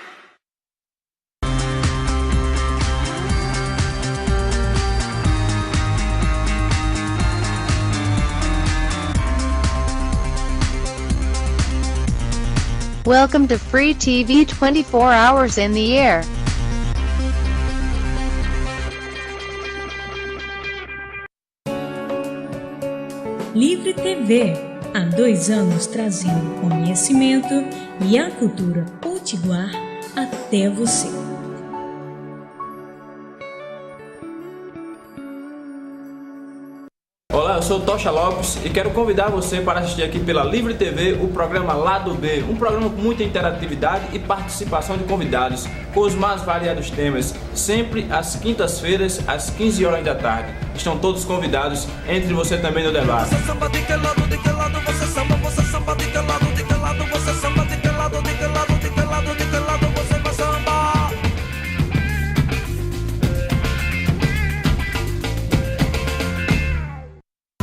Speaker 12: Welcome to Free TV 24 hours in the air.
Speaker 16: Livre TV, há 2 anos trazendo conhecimento e a cultura potiguar até você.
Speaker 6: Olá, eu sou o Tocha Lopes e quero convidar você para assistir aqui pela Livre TV o programa Lado B, um programa com muita interatividade e participação de convidados, com os mais variados temas, sempre às quintas-feiras, às 15 horas da tarde. Estão todos convidados, entre você também no debate.
Speaker 7: Você samba de que lado, de que lado você samba, você samba de que lado, de que lado você samba, de que lado, de que lado, de que lado, de que lado você vai sambar.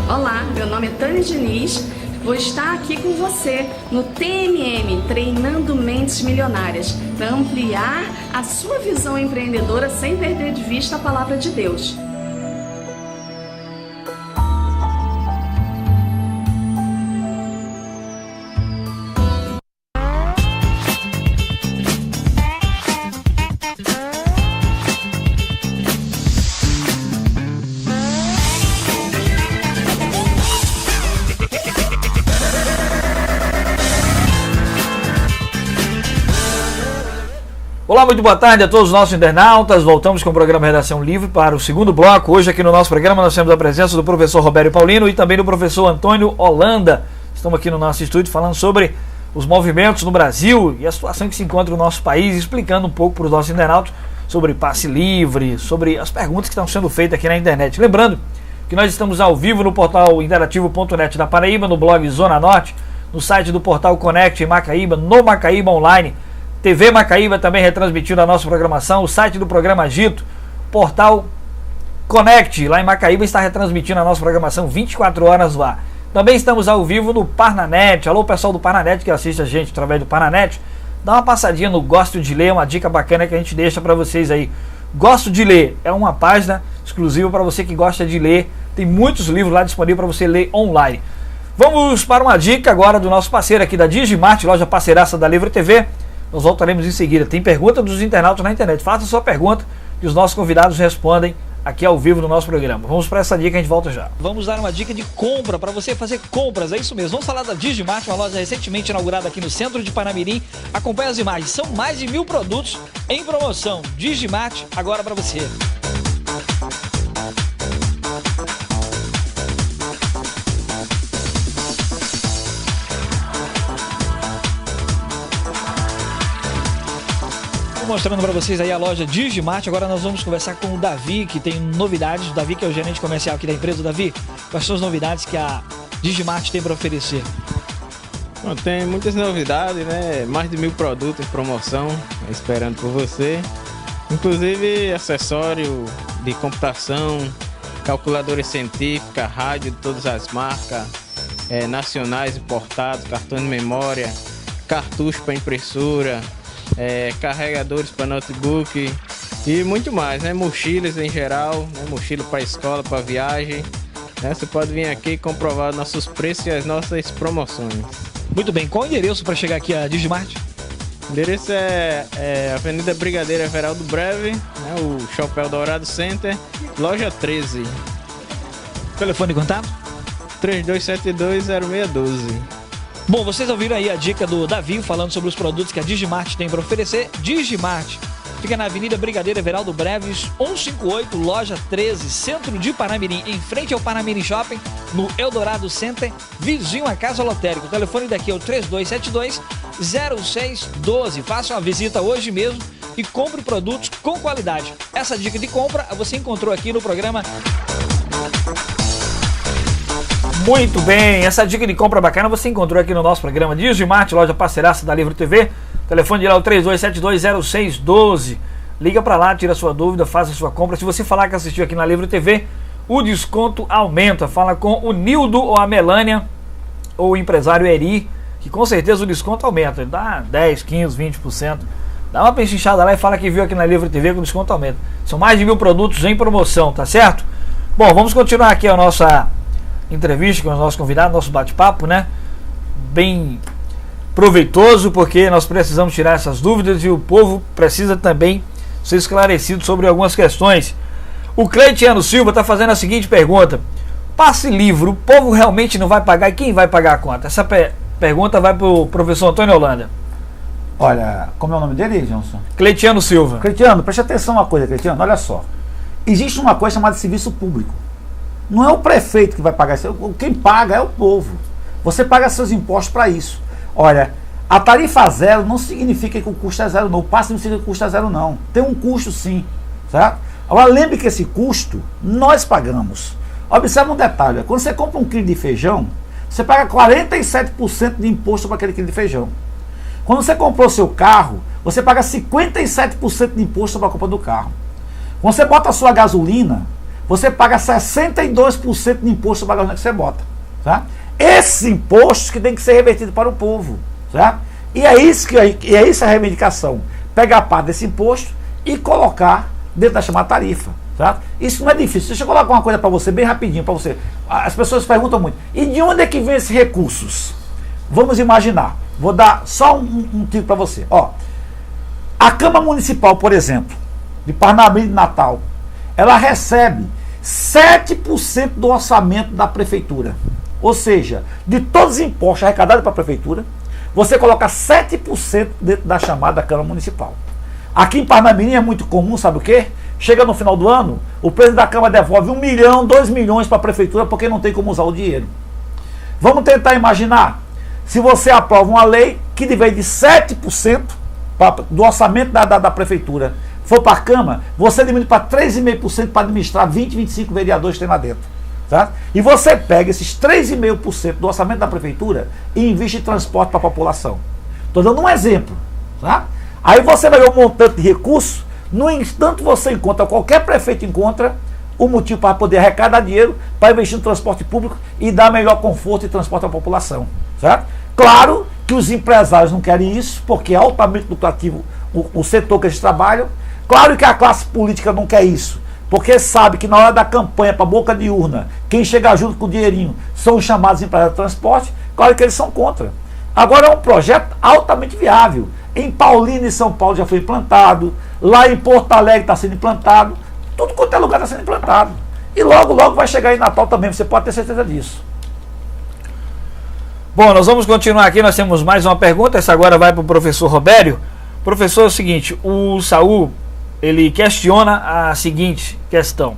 Speaker 13: Olá, meu nome é Tânia Diniz, vou estar aqui com você no TMM, Treinando Mentes Milionárias, para ampliar a sua visão empreendedora sem perder de vista a palavra de Deus.
Speaker 2: Olá, muito boa tarde a todos os nossos internautas. Voltamos com o programa Redação Livre para o segundo bloco. Hoje aqui no nosso programa nós temos a presença do professor Robério Paulino e também do professor Antônio Holanda. Estamos aqui no nosso estúdio falando sobre os movimentos no Brasil e a situação que se encontra no nosso país, explicando um pouco para os nossos internautas sobre passe livre, sobre as perguntas que estão sendo feitas aqui na internet. Lembrando que nós estamos ao vivo no portal interativo.net da Paraíba, no blog Zona Norte, no site do portal Connect em Macaíba, no Macaíba Online, TV Macaíba também retransmitindo a nossa programação, o site do programa Agito, portal Connect lá em Macaíba está retransmitindo a nossa programação 24 horas lá. Também estamos ao vivo no Parnanet. Alô, pessoal do Parnanet que assiste a gente através do Parnanet, dá uma passadinha no Gosto de Ler, uma dica bacana que a gente deixa para vocês aí. Gosto de Ler é uma página exclusiva para você que gosta de ler, tem muitos livros lá disponíveis para você ler online. Vamos para uma dica agora do nosso parceiro aqui da Digimart, loja parceiraça da Livre TV. Nós voltaremos em seguida. Tem pergunta dos internautas na internet. Faça a sua pergunta e os nossos convidados respondem aqui ao vivo no nosso programa. Vamos para essa dica, a gente volta já.
Speaker 15: Vamos dar uma dica de compra para você fazer compras, é isso mesmo. Vamos falar da Digimart, uma loja recentemente inaugurada aqui no centro de Panamirim. Acompanhe as imagens, são mais de 1000 produtos em promoção. Digimart agora para você. Mostrando para vocês aí a loja Digimart. Agora nós vamos conversar com o Davi, que tem novidades. O Davi, que é o gerente comercial aqui da empresa. Davi, quais são as novidades que a Digimart tem para oferecer?
Speaker 17: Bom, tem muitas novidades, né? Mais de 1000 produtos em promoção, esperando por você. Inclusive acessório de computação, calculadora científica, rádio de todas as marcas, nacionais importados, cartão de memória, cartucho para impressora, carregadores para notebook e muito mais, né? Mochilas em geral, né? Mochila para escola, para viagem, né? Você pode vir aqui e comprovar nossos preços e as nossas promoções.
Speaker 15: Muito bem, qual o endereço para chegar aqui a Digimart?
Speaker 17: O endereço é Avenida Brigadeiro Everaldo Breve, né? O Shopping Eldorado Center, loja 13.
Speaker 15: Telefone de contato?
Speaker 17: 32720612.
Speaker 15: Bom, vocês ouviram aí a dica do Davi falando sobre os produtos que a Digimart tem para oferecer. Digimart fica na Avenida Brigadeiro Everaldo Breves, 158, loja 13, centro de Panamirim, em frente ao Panamirim Shopping, no Eldorado Center, vizinho à Casa Lotérica. O telefone daqui é o 3272-0612. Faça uma visita hoje mesmo e compre produtos com qualidade. Essa dica de compra você encontrou aqui no programa.
Speaker 2: Muito bem, essa dica de compra bacana você encontrou aqui no nosso programa Digimart, loja parceiraça da Livre TV. O telefone de lá é o 32720612. Liga para lá, tira sua dúvida, faça sua compra. Se você falar que assistiu aqui na Livre TV, o desconto aumenta. Fala com o Nildo ou a Melânia ou o empresário Eri, que com certeza o desconto aumenta. Dá 10, 15, 20%. Dá uma pechinchada lá e fala que viu aqui na Livre TV que o desconto aumenta. São mais de 1000 produtos em promoção, tá certo? Bom, vamos continuar aqui a nossa entrevista com os nossos convidados, nosso bate-papo, né? Bem proveitoso, porque nós precisamos tirar essas dúvidas e o povo precisa também ser esclarecido sobre algumas questões. O Cleitiano Silva está fazendo a seguinte pergunta: passe livre, o povo realmente não vai pagar? E quem vai pagar a conta? Essa pergunta vai para o professor Antônio Holanda.
Speaker 14: Olha, como é o nome dele, Johnson?
Speaker 2: Cleitiano Silva.
Speaker 14: Cleitiano, preste atenção uma coisa, Cleitiano, olha só. Existe uma coisa chamada serviço público. Não é o prefeito que vai pagar isso, quem paga é o povo. Você paga seus impostos para isso. Olha, a tarifa zero não significa que o custo é zero, não. O passe não significa que o custo é zero, não. Tem um custo sim, certo? Agora lembre que esse custo nós pagamos. Observe um detalhe: quando você compra um quilo de feijão, você paga 47% de imposto para aquele quilo de feijão. Quando você comprou seu carro, você paga 57% de imposto sobre a compra do carro. Quando você bota a sua gasolina, você paga 62% de imposto sobre a gasolina que você bota. Tá? Esses impostos que tem que ser revertidos para o povo. Tá? E é isso a reivindicação. Pegar parte desse imposto e colocar dentro da chamada tarifa. Tá? Isso não é difícil. Deixa eu colocar uma coisa para você, bem rapidinho para você. As pessoas perguntam muito: e de onde é que vem esses recursos? Vamos imaginar. Vou dar só um tiro para você. Ó, a Câmara Municipal, por exemplo, de Parnamirim de Natal, ela recebe 7% do orçamento da prefeitura. Ou seja, de todos os impostos arrecadados para a prefeitura, você coloca 7% dentro da chamada Câmara Municipal. Aqui em Parnamirim é muito comum, sabe o quê? Chega no final do ano, o presidente da Câmara devolve 1 milhão, 2 milhões para a prefeitura porque não tem como usar o dinheiro. Vamos tentar imaginar, se você aprova uma lei que de vez de 7% do orçamento da prefeitura for para a Câmara, você diminui para 3,5% para administrar 20, 25 vereadores que tem lá dentro. Tá? E você pega esses 3,5% do orçamento da prefeitura e investe em transporte para a população. Estou dando um exemplo. Tá? Aí você vai ver um montante de recursos, no instante você encontra, qualquer prefeito encontra o motivo para poder arrecadar dinheiro para investir no transporte público e dar melhor conforto e transporte à população. Certo? Claro que os empresários não querem isso, porque é altamente lucrativo o setor que eles trabalham. Claro que a classe política não quer isso, porque sabe que na hora da campanha para boca de urna, quem chega junto com o dinheirinho são os chamados empresários de transporte. Claro que eles são contra. Agora é um projeto altamente viável. Em Paulínia e São Paulo já foi implantado, lá em Porto Alegre está sendo implantado, tudo quanto é lugar está sendo implantado. E logo, logo vai chegar em Natal também, você pode ter certeza disso.
Speaker 2: Bom, nós vamos continuar aqui, nós temos mais uma pergunta, essa agora vai para o professor Robério. Professor, é o seguinte, o Saul, ele questiona a seguinte questão.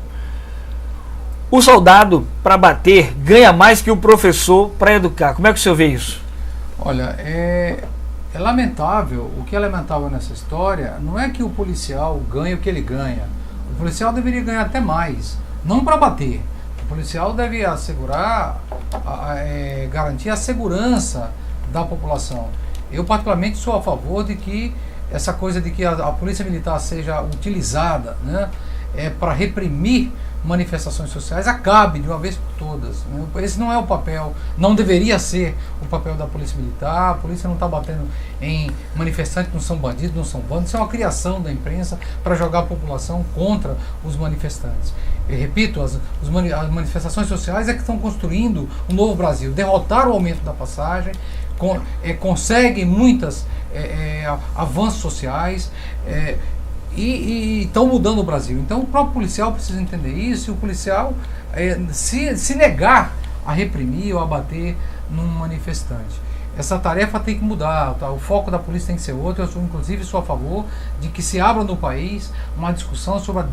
Speaker 2: O soldado, para bater, ganha mais que o professor para educar. Como é que o senhor vê isso?
Speaker 3: Olha, é lamentável, o que é lamentável nessa história não é que o policial ganhe o que ele ganha. O policial deveria ganhar até mais, não para bater. O policial deve assegurar, garantir a segurança da população. Eu particularmente sou a favor de que essa coisa de que a polícia militar seja utilizada, né, para reprimir manifestações sociais acabe de uma vez por todas. Né? Esse não é o papel, não deveria ser o papel da polícia militar. A polícia não está batendo em manifestantes que não são bandidos, não são bandos. Isso é uma criação da imprensa para jogar a população contra os manifestantes. Eu repito, as manifestações sociais é que estão construindo um novo Brasil, derrotaram o aumento da passagem, conseguem muitos avanços sociais, e estão mudando o Brasil. Então o próprio policial precisa entender isso, e o policial se negar a reprimir ou a bater num manifestante. Essa tarefa tem que mudar, tá? O foco da polícia tem que ser outro. Eu inclusive sou a favor de que se abra no país uma discussão sobre a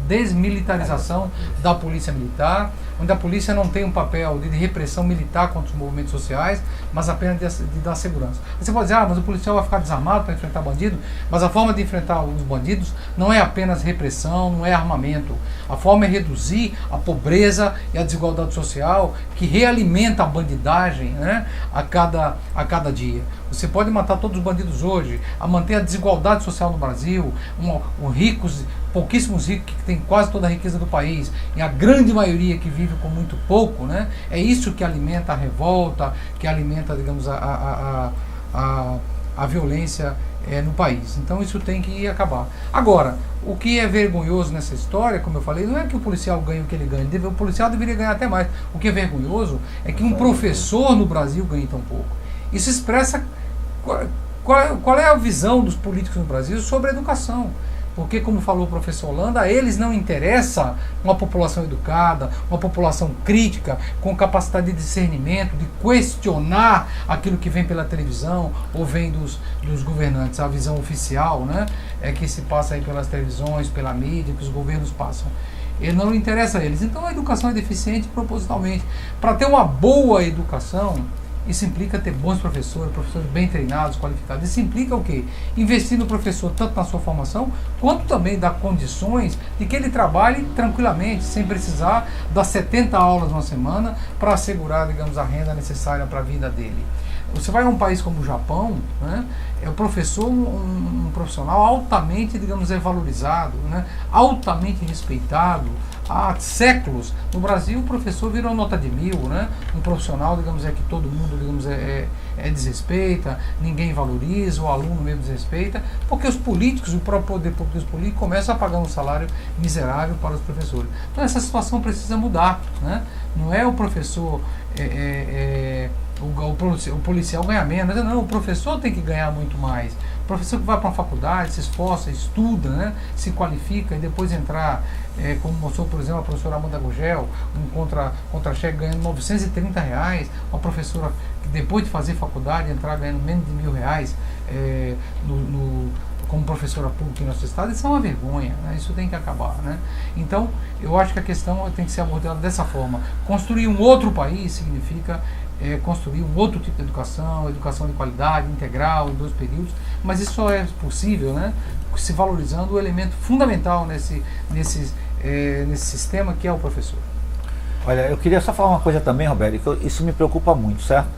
Speaker 3: desmilitarização da polícia militar, onde a polícia não tem um papel de repressão militar contra os movimentos sociais, mas apenas de dar segurança. Você pode dizer, mas o policial vai ficar desarmado para enfrentar bandido, mas a forma de enfrentar os bandidos não é apenas repressão, não é armamento. A forma é reduzir a pobreza e a desigualdade social que realimenta a bandidagem, né, a cada dia. Você pode matar todos os bandidos hoje, a manter a desigualdade social no Brasil, pouquíssimos ricos que têm quase toda a riqueza do país, e a grande maioria que vive com muito pouco, né? É isso que alimenta a revolta, que alimenta, digamos, a violência no país. Então isso tem que acabar. Agora, o que é vergonhoso nessa história, como eu falei, não é que o policial ganhe o que ele ganha, o policial deveria ganhar até mais. O que é vergonhoso é que um professor no Brasil ganhe tão pouco. Isso expressa qual é a visão dos políticos no Brasil sobre a educação. Porque, como falou o professor Holanda, a eles não interessa uma população educada, uma população crítica, com capacidade de discernimento, de questionar aquilo que vem pela televisão ou vem dos governantes. A visão oficial, né, é que se passa aí pelas televisões, pela mídia, que os governos passam. Ele não interessa a eles. Então a educação é deficiente propositalmente. Para ter uma boa educação, isso implica ter bons professores bem treinados, qualificados. Isso implica o quê? Investir no professor tanto na sua formação, quanto também dar condições de que ele trabalhe tranquilamente, sem precisar das 70 aulas numa semana para assegurar, digamos, a renda necessária para a vida dele. Você vai a um país como o Japão, né, é o professor um profissional altamente, digamos, valorizado, né, altamente respeitado. Há séculos, no Brasil, o professor virou nota de 1000, né? Um profissional, digamos, que todo mundo, digamos, desrespeita, ninguém valoriza, o aluno mesmo desrespeita, porque os políticos, o próprio poder público dos políticos, começam a pagar um salário miserável para os professores. Então essa situação precisa mudar, né? Não é o professor, o policial ganha menos, não, o professor tem que ganhar muito mais. O professor que vai para uma faculdade, se esforça, estuda, né, se qualifica e depois entrar, como mostrou, por exemplo, a professora Amanda Gugel, um contra-cheque ganhando R$930, uma professora que depois de fazer faculdade entrar ganhando menos de R$1.000, como professora pública em nosso estado, isso é uma vergonha, né? Isso tem que acabar, né? Então, eu acho que a questão tem que ser abordada dessa forma. Construir um outro país significa construir um outro tipo de educação de qualidade, integral, em 2 períodos, mas isso só é possível, né, se valorizando o elemento fundamental nesse sistema, que é o professor.
Speaker 14: Olha, eu queria só falar uma coisa também, Roberto, que isso me preocupa muito, certo?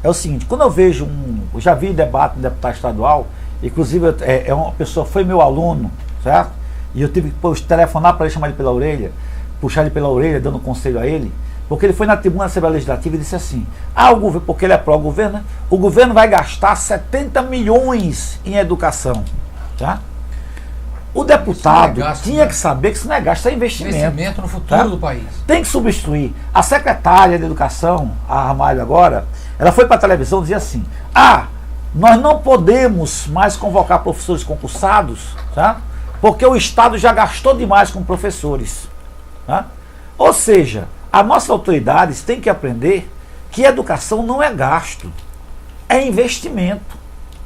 Speaker 14: É o seguinte, quando eu vejo eu já vi debate no deputado estadual, inclusive uma pessoa foi meu aluno, certo? E eu tive que telefonar para ele, chamar ele pela orelha, puxar ele pela orelha, dando conselho a ele, porque ele foi na tribuna da Assembleia Legislativa e disse assim, o governo, porque ele é pró-governo, né? O governo vai gastar 70 milhões em educação, tá? O deputado tinha que saber que isso não é gasto, isso é investimento.
Speaker 3: Investimento no futuro do país.
Speaker 14: Tem que substituir. A secretária de Educação, a Ramalho agora, ela foi para a televisão e dizia assim, nós não podemos mais convocar professores concursados, tá? Porque o Estado já gastou demais com professores. Tá? Ou seja, as nossas autoridades têm que aprender que educação não é gasto, é investimento.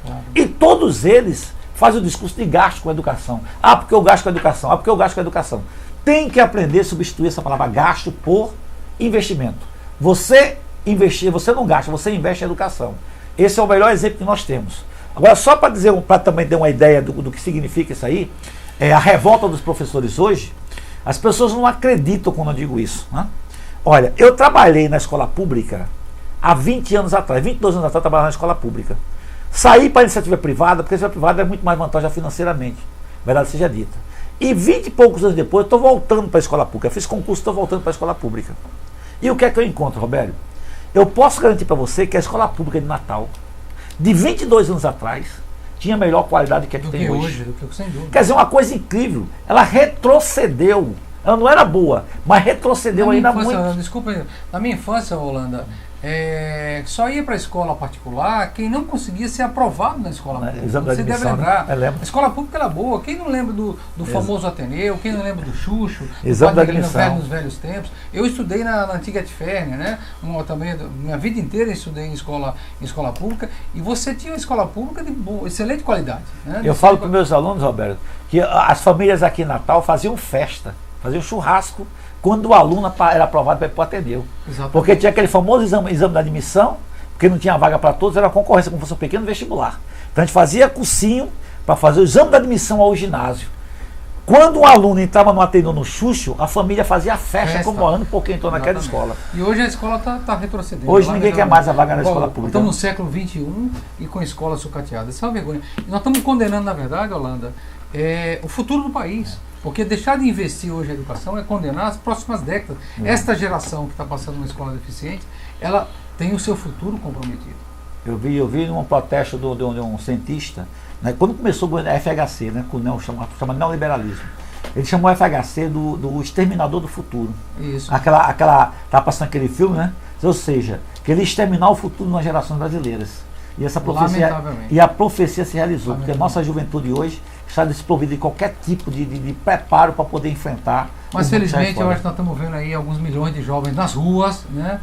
Speaker 14: Claro. E todos eles fazem o discurso de gasto com a educação. Porque eu gasto com a educação, porque eu gasto com a educação. Tem que aprender a substituir essa palavra gasto por investimento. Você investir, você não gasta, você investe em educação. Esse é o melhor exemplo que nós temos. Agora, só para também ter uma ideia do que significa isso aí, a revolta dos professores hoje, as pessoas não acreditam quando eu digo isso. Né? Olha, eu trabalhei na escola pública há 20 anos atrás, 22 anos atrás eu trabalhava na escola pública. Saí para a iniciativa privada, porque a iniciativa privada é muito mais vantajosa financeiramente, verdade seja dita. E 20 e poucos anos depois, eu estou voltando para a escola pública. Eu fiz concurso, estou voltando para a escola pública. E o que é que eu encontro, Roberto? Eu posso garantir para você que a escola pública de Natal, de 22 anos atrás, tinha melhor qualidade que a que tem hoje.
Speaker 3: Do que sem dúvida.
Speaker 14: Quer dizer, uma coisa incrível, ela retrocedeu. Ela não era boa, mas retrocedeu ainda muito.
Speaker 3: Desculpa, na minha infância, Holanda, só ia para a escola particular quem não conseguia ser aprovado na escola pública. Você deve lembrar. A escola pública era boa. Quem não lembra do famoso Ateneu, quem não lembra do Xuxo, nos velhos tempos. Eu estudei na antiga Etférnia, né? Também, minha vida inteira estudei em escola pública, e você tinha uma escola pública de excelente qualidade. Né?
Speaker 14: Eu falo para os meus alunos, Roberto, que as famílias aqui em Natal faziam festa, faziam churrasco, quando o aluno era aprovado para ir para o Ateneu. Exatamente. Porque tinha aquele famoso exame da admissão, porque não tinha vaga para todos, era uma concorrência como se fosse um pequeno vestibular. Então a gente fazia cursinho para fazer o exame da admissão ao ginásio. Quando um aluno entrava no Ateneu no Xuxo, a família fazia festa comemorando porque entrou naquela escola.
Speaker 3: E hoje a escola está retrocedendo.
Speaker 14: Hoje ninguém quer mais a vaga na escola pública.
Speaker 3: Estamos no século XXI e com escolas sucateadas. Isso é uma vergonha. E nós estamos condenando, na verdade, Holanda, o futuro do país. Porque deixar de investir hoje em educação é condenar as próximas décadas. Esta geração que está passando uma escola deficiente, ela tem o seu futuro comprometido.
Speaker 14: Eu vi num protesto de um cientista, né, quando começou o FHC, né, com o chama neoliberalismo, ele chamou o FHC do exterminador do futuro. Isso. Tá passando aquele filme, né? Ou seja, que ele ia exterminar o futuro nas gerações brasileiras. E essa profecia, a profecia se realizou, porque a nossa juventude hoje está desprovida de qualquer tipo de preparo para poder enfrentar.
Speaker 3: Mas felizmente eu acho que nós estamos vendo aí alguns milhões de jovens nas ruas, né,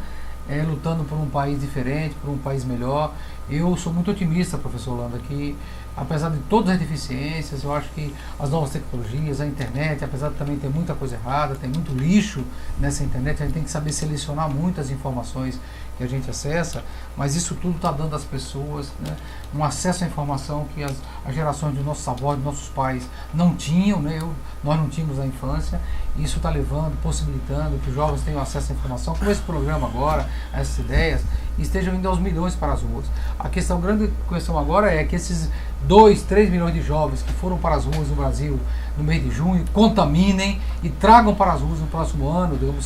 Speaker 3: lutando por um país diferente, por um país melhor. Eu sou muito otimista, professor Holanda, que apesar de todas as deficiências, eu acho que as novas tecnologias, a internet, apesar de também ter muita coisa errada, tem muito lixo nessa internet, a gente tem que saber selecionar muitas informações que a gente acessa, mas isso tudo está dando às pessoas, né, um acesso à informação que as gerações dos nossos avós, dos nossos pais não tinham, né, nós não tínhamos na infância, e isso está levando, possibilitando que os jovens tenham acesso à informação, como esse programa agora, essas ideias, e estejam indo aos milhões para as ruas. A grande questão agora é que esses 2, 3 milhões de jovens que foram para as ruas no Brasil no mês de junho, contaminem e tragam para as ruas no próximo ano, digamos,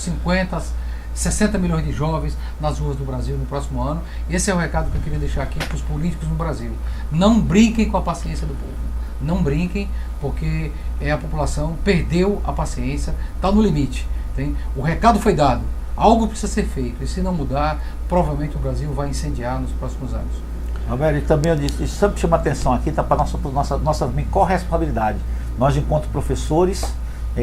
Speaker 3: 60 milhões de jovens nas ruas do Brasil no próximo ano. Esse é o recado que eu queria deixar aqui para os políticos no Brasil. Não brinquem com a paciência do povo. Não brinquem, porque a população perdeu a paciência, está no limite. O recado foi dado. Algo precisa ser feito. E se não mudar, provavelmente o Brasil vai incendiar nos próximos anos.
Speaker 14: Roberto, e também eu disse, sempre chama atenção aqui, está para nossa corresponsabilidade. Nós, enquanto professores,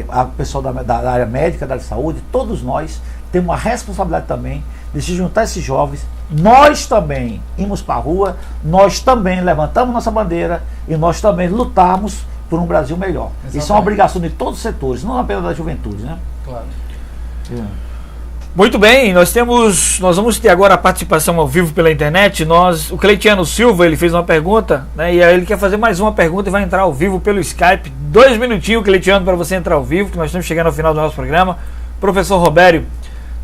Speaker 14: a pessoal da área médica, da área de saúde, todos nós temos uma responsabilidade também de se juntar a esses jovens nós também íamos para a rua, nós também levantamos nossa bandeira e nós também lutamos por um Brasil melhor.
Speaker 3: Exatamente.
Speaker 14: Isso é uma obrigação de todos os setores, não apenas da juventude, né?
Speaker 3: Claro.
Speaker 2: Muito bem, nós vamos ter agora a participação ao vivo pela internet. O Cleitiano Silva, ele fez uma pergunta, né? E aí ele quer fazer mais uma pergunta e vai entrar ao vivo pelo Skype. 2 minutinhos, Cleitiano, para você entrar ao vivo, que nós estamos chegando ao final do nosso programa. Professor Robério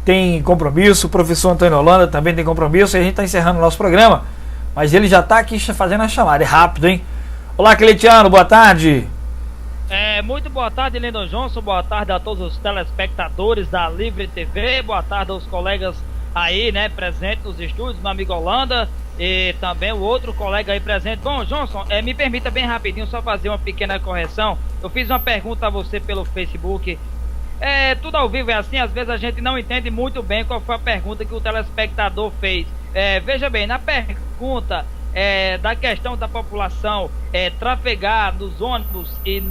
Speaker 2: tem compromisso, o professor Antônio Holanda também tem compromisso, e a gente está encerrando o nosso programa, mas ele já está aqui fazendo a chamada, é rápido, hein? Olá, Cleitiano, boa tarde.
Speaker 18: Muito boa tarde, Lindon Johnson, boa tarde a todos os telespectadores da Livre TV, boa tarde aos colegas aí, né, presentes nos estúdios, meu amigo Holanda e também o outro colega aí presente. Bom, Johnson, me permita bem rapidinho só fazer uma pequena correção. Eu fiz uma pergunta a você pelo Facebook. Tudo ao vivo é assim, às vezes a gente não entende muito bem qual foi a pergunta que o telespectador fez. Veja bem, na pergunta da questão da população trafegar nos ônibus e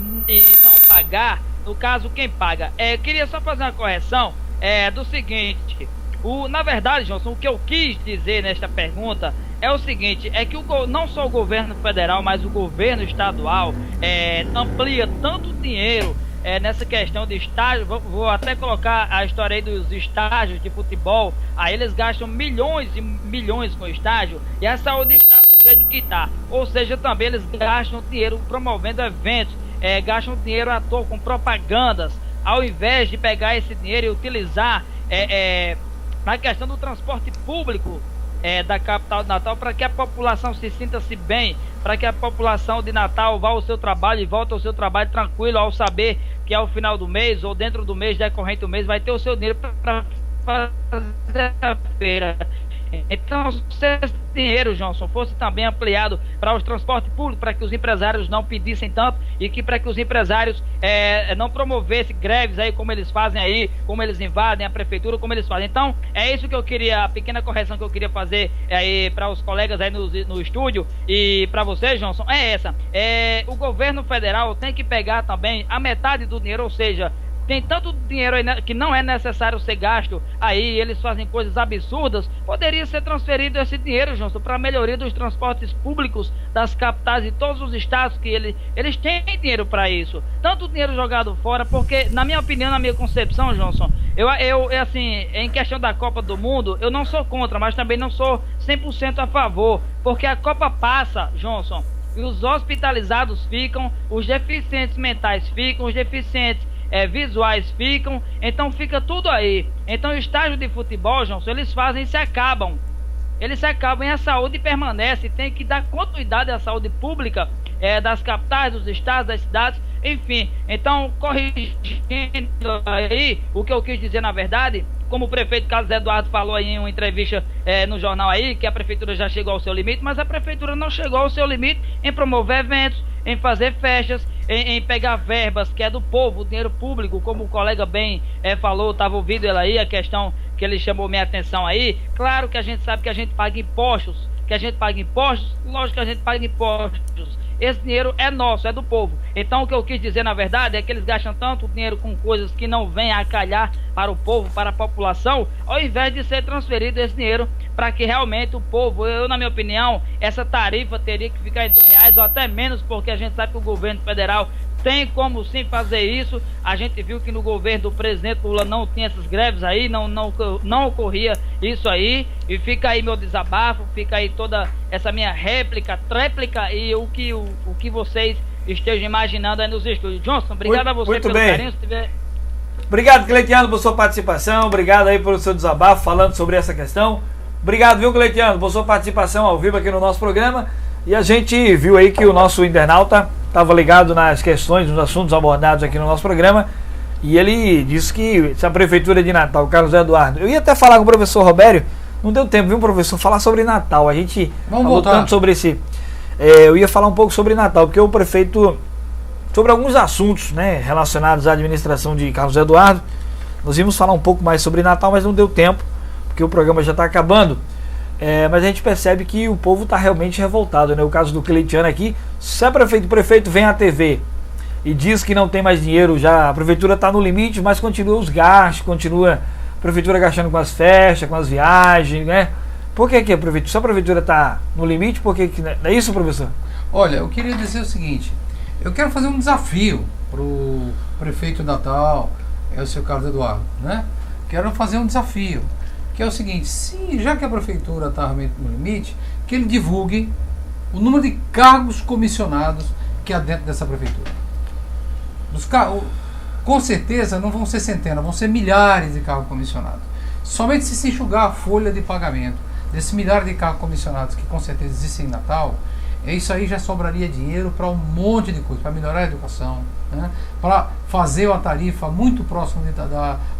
Speaker 18: não pagar, no caso quem paga, queria só fazer uma correção do seguinte, na verdade, Johnson, o que eu quis dizer nesta pergunta é o seguinte, é que não só o governo federal, mas o governo estadual amplia tanto dinheiro nessa questão de estágio. Vou até colocar a história aí dos estágios de futebol. Aí eles gastam milhões e milhões com estágio e a saúde está do jeito que está. Ou seja, também eles gastam dinheiro promovendo eventos, gastam dinheiro à toa com propagandas, ao invés de pegar esse dinheiro e utilizar na questão do transporte público da capital de Natal, para que a população se sinta-se bem, para que a população de Natal vá ao seu trabalho e volte ao seu trabalho tranquilo, ao saber que ao final do mês ou dentro do mês, decorrente do mês, vai ter o seu dinheiro para fazer a feira. Então, se esse dinheiro, Johnson, fosse também ampliado para os transportes públicos, para que os empresários não pedissem tanto e que para que os empresários não promovessem greves aí, como eles fazem aí, como eles invadem a prefeitura, como eles fazem. Então, é isso que eu queria, a pequena correção que eu queria fazer aí para os colegas aí no estúdio e para você, Johnson, é essa. O governo federal tem que pegar também a metade do dinheiro, ou seja, tem tanto dinheiro aí que não é necessário ser gasto, aí eles fazem coisas absurdas, poderia ser transferido esse dinheiro, Johnson, para a melhoria dos transportes públicos das capitais e todos os estados, que eles têm dinheiro para isso. Tanto dinheiro jogado fora, porque, na minha opinião, na minha concepção, Johnson, eu assim, em questão da Copa do Mundo, eu não sou contra, mas também não sou 100% a favor, porque a Copa passa, Johnson, e os hospitalizados ficam, os deficientes mentais ficam, os deficientes visuais ficam, então fica tudo aí. Então o estágio de futebol, Johnson, eles fazem e se acabam. Eles se acabam e a saúde permanece. Tem que dar continuidade à saúde pública das capitais, dos estados, das cidades, enfim. Então, corrigindo aí, o que eu quis dizer na verdade, como o prefeito Carlos Eduardo falou aí em uma entrevista no jornal aí, que a prefeitura já chegou ao seu limite, mas a prefeitura não chegou ao seu limite em promover eventos, em fazer festas, em pegar verbas que é do povo, dinheiro público, como o colega bem falou, estava ouvindo ele aí, a questão que ele chamou minha atenção aí. Claro que a gente sabe que a gente paga impostos, lógico que a gente paga impostos. Esse dinheiro é nosso, é do povo. Então o que eu quis dizer na verdade é que eles gastam tanto dinheiro com coisas que não vêm a calhar para o povo, para a população, ao invés de ser transferido esse dinheiro para que realmente o povo, na minha opinião, essa tarifa teria que ficar em R$2 ou até menos, porque a gente sabe que o governo federal tem como sim fazer isso. A gente viu que no governo do presidente Lula não tinha essas greves aí, não ocorria isso aí. E fica aí meu desabafo, fica aí toda essa minha tréplica e o que vocês estejam imaginando aí nos estúdios. Johnson, obrigado a você pelo carinho.
Speaker 2: Obrigado, Cleitiano, por sua participação. Obrigado aí pelo seu desabafo falando sobre essa questão. Obrigado, viu, Cleitiano, por sua participação ao vivo aqui no nosso programa. E a gente viu aí que o nosso internauta estava ligado nas questões, nos assuntos abordados aqui no nosso programa, e ele disse que se a Prefeitura de Natal, Carlos Eduardo, eu ia até falar com o professor Robério, não deu tempo, viu, professor, falar sobre Natal, a gente falou tanto sobre eu ia falar um pouco sobre Natal, porque o prefeito, sobre alguns assuntos, né, relacionados à administração de Carlos Eduardo, nós íamos falar um pouco mais sobre Natal, mas não deu tempo, porque o programa já está acabando. Mas a gente percebe que o povo está realmente revoltado, né? O caso do Cleitiano aqui, se o prefeito vem à TV e diz que não tem mais dinheiro, já a prefeitura está no limite, mas continua os gastos, continua a prefeitura gastando com as festas, com as viagens, né? Por que a prefeitura? Se a prefeitura está no limite, por que não é isso, professor?
Speaker 3: Olha, eu queria dizer o seguinte, eu quero fazer um desafio para o prefeito Natal, o seu Carlos Eduardo, né? Quero fazer um desafio, que é o seguinte, já que a prefeitura está realmente no limite, que ele divulgue o número de cargos comissionados que há dentro dessa prefeitura. Com certeza não vão ser centenas, vão ser milhares de cargos comissionados. Somente se enxugar a folha de pagamento desses milhares de cargos comissionados que com certeza existem em Natal, isso aí já sobraria dinheiro para um monte de coisa, para melhorar a educação, né? Para fazer uma tarifa muito próxima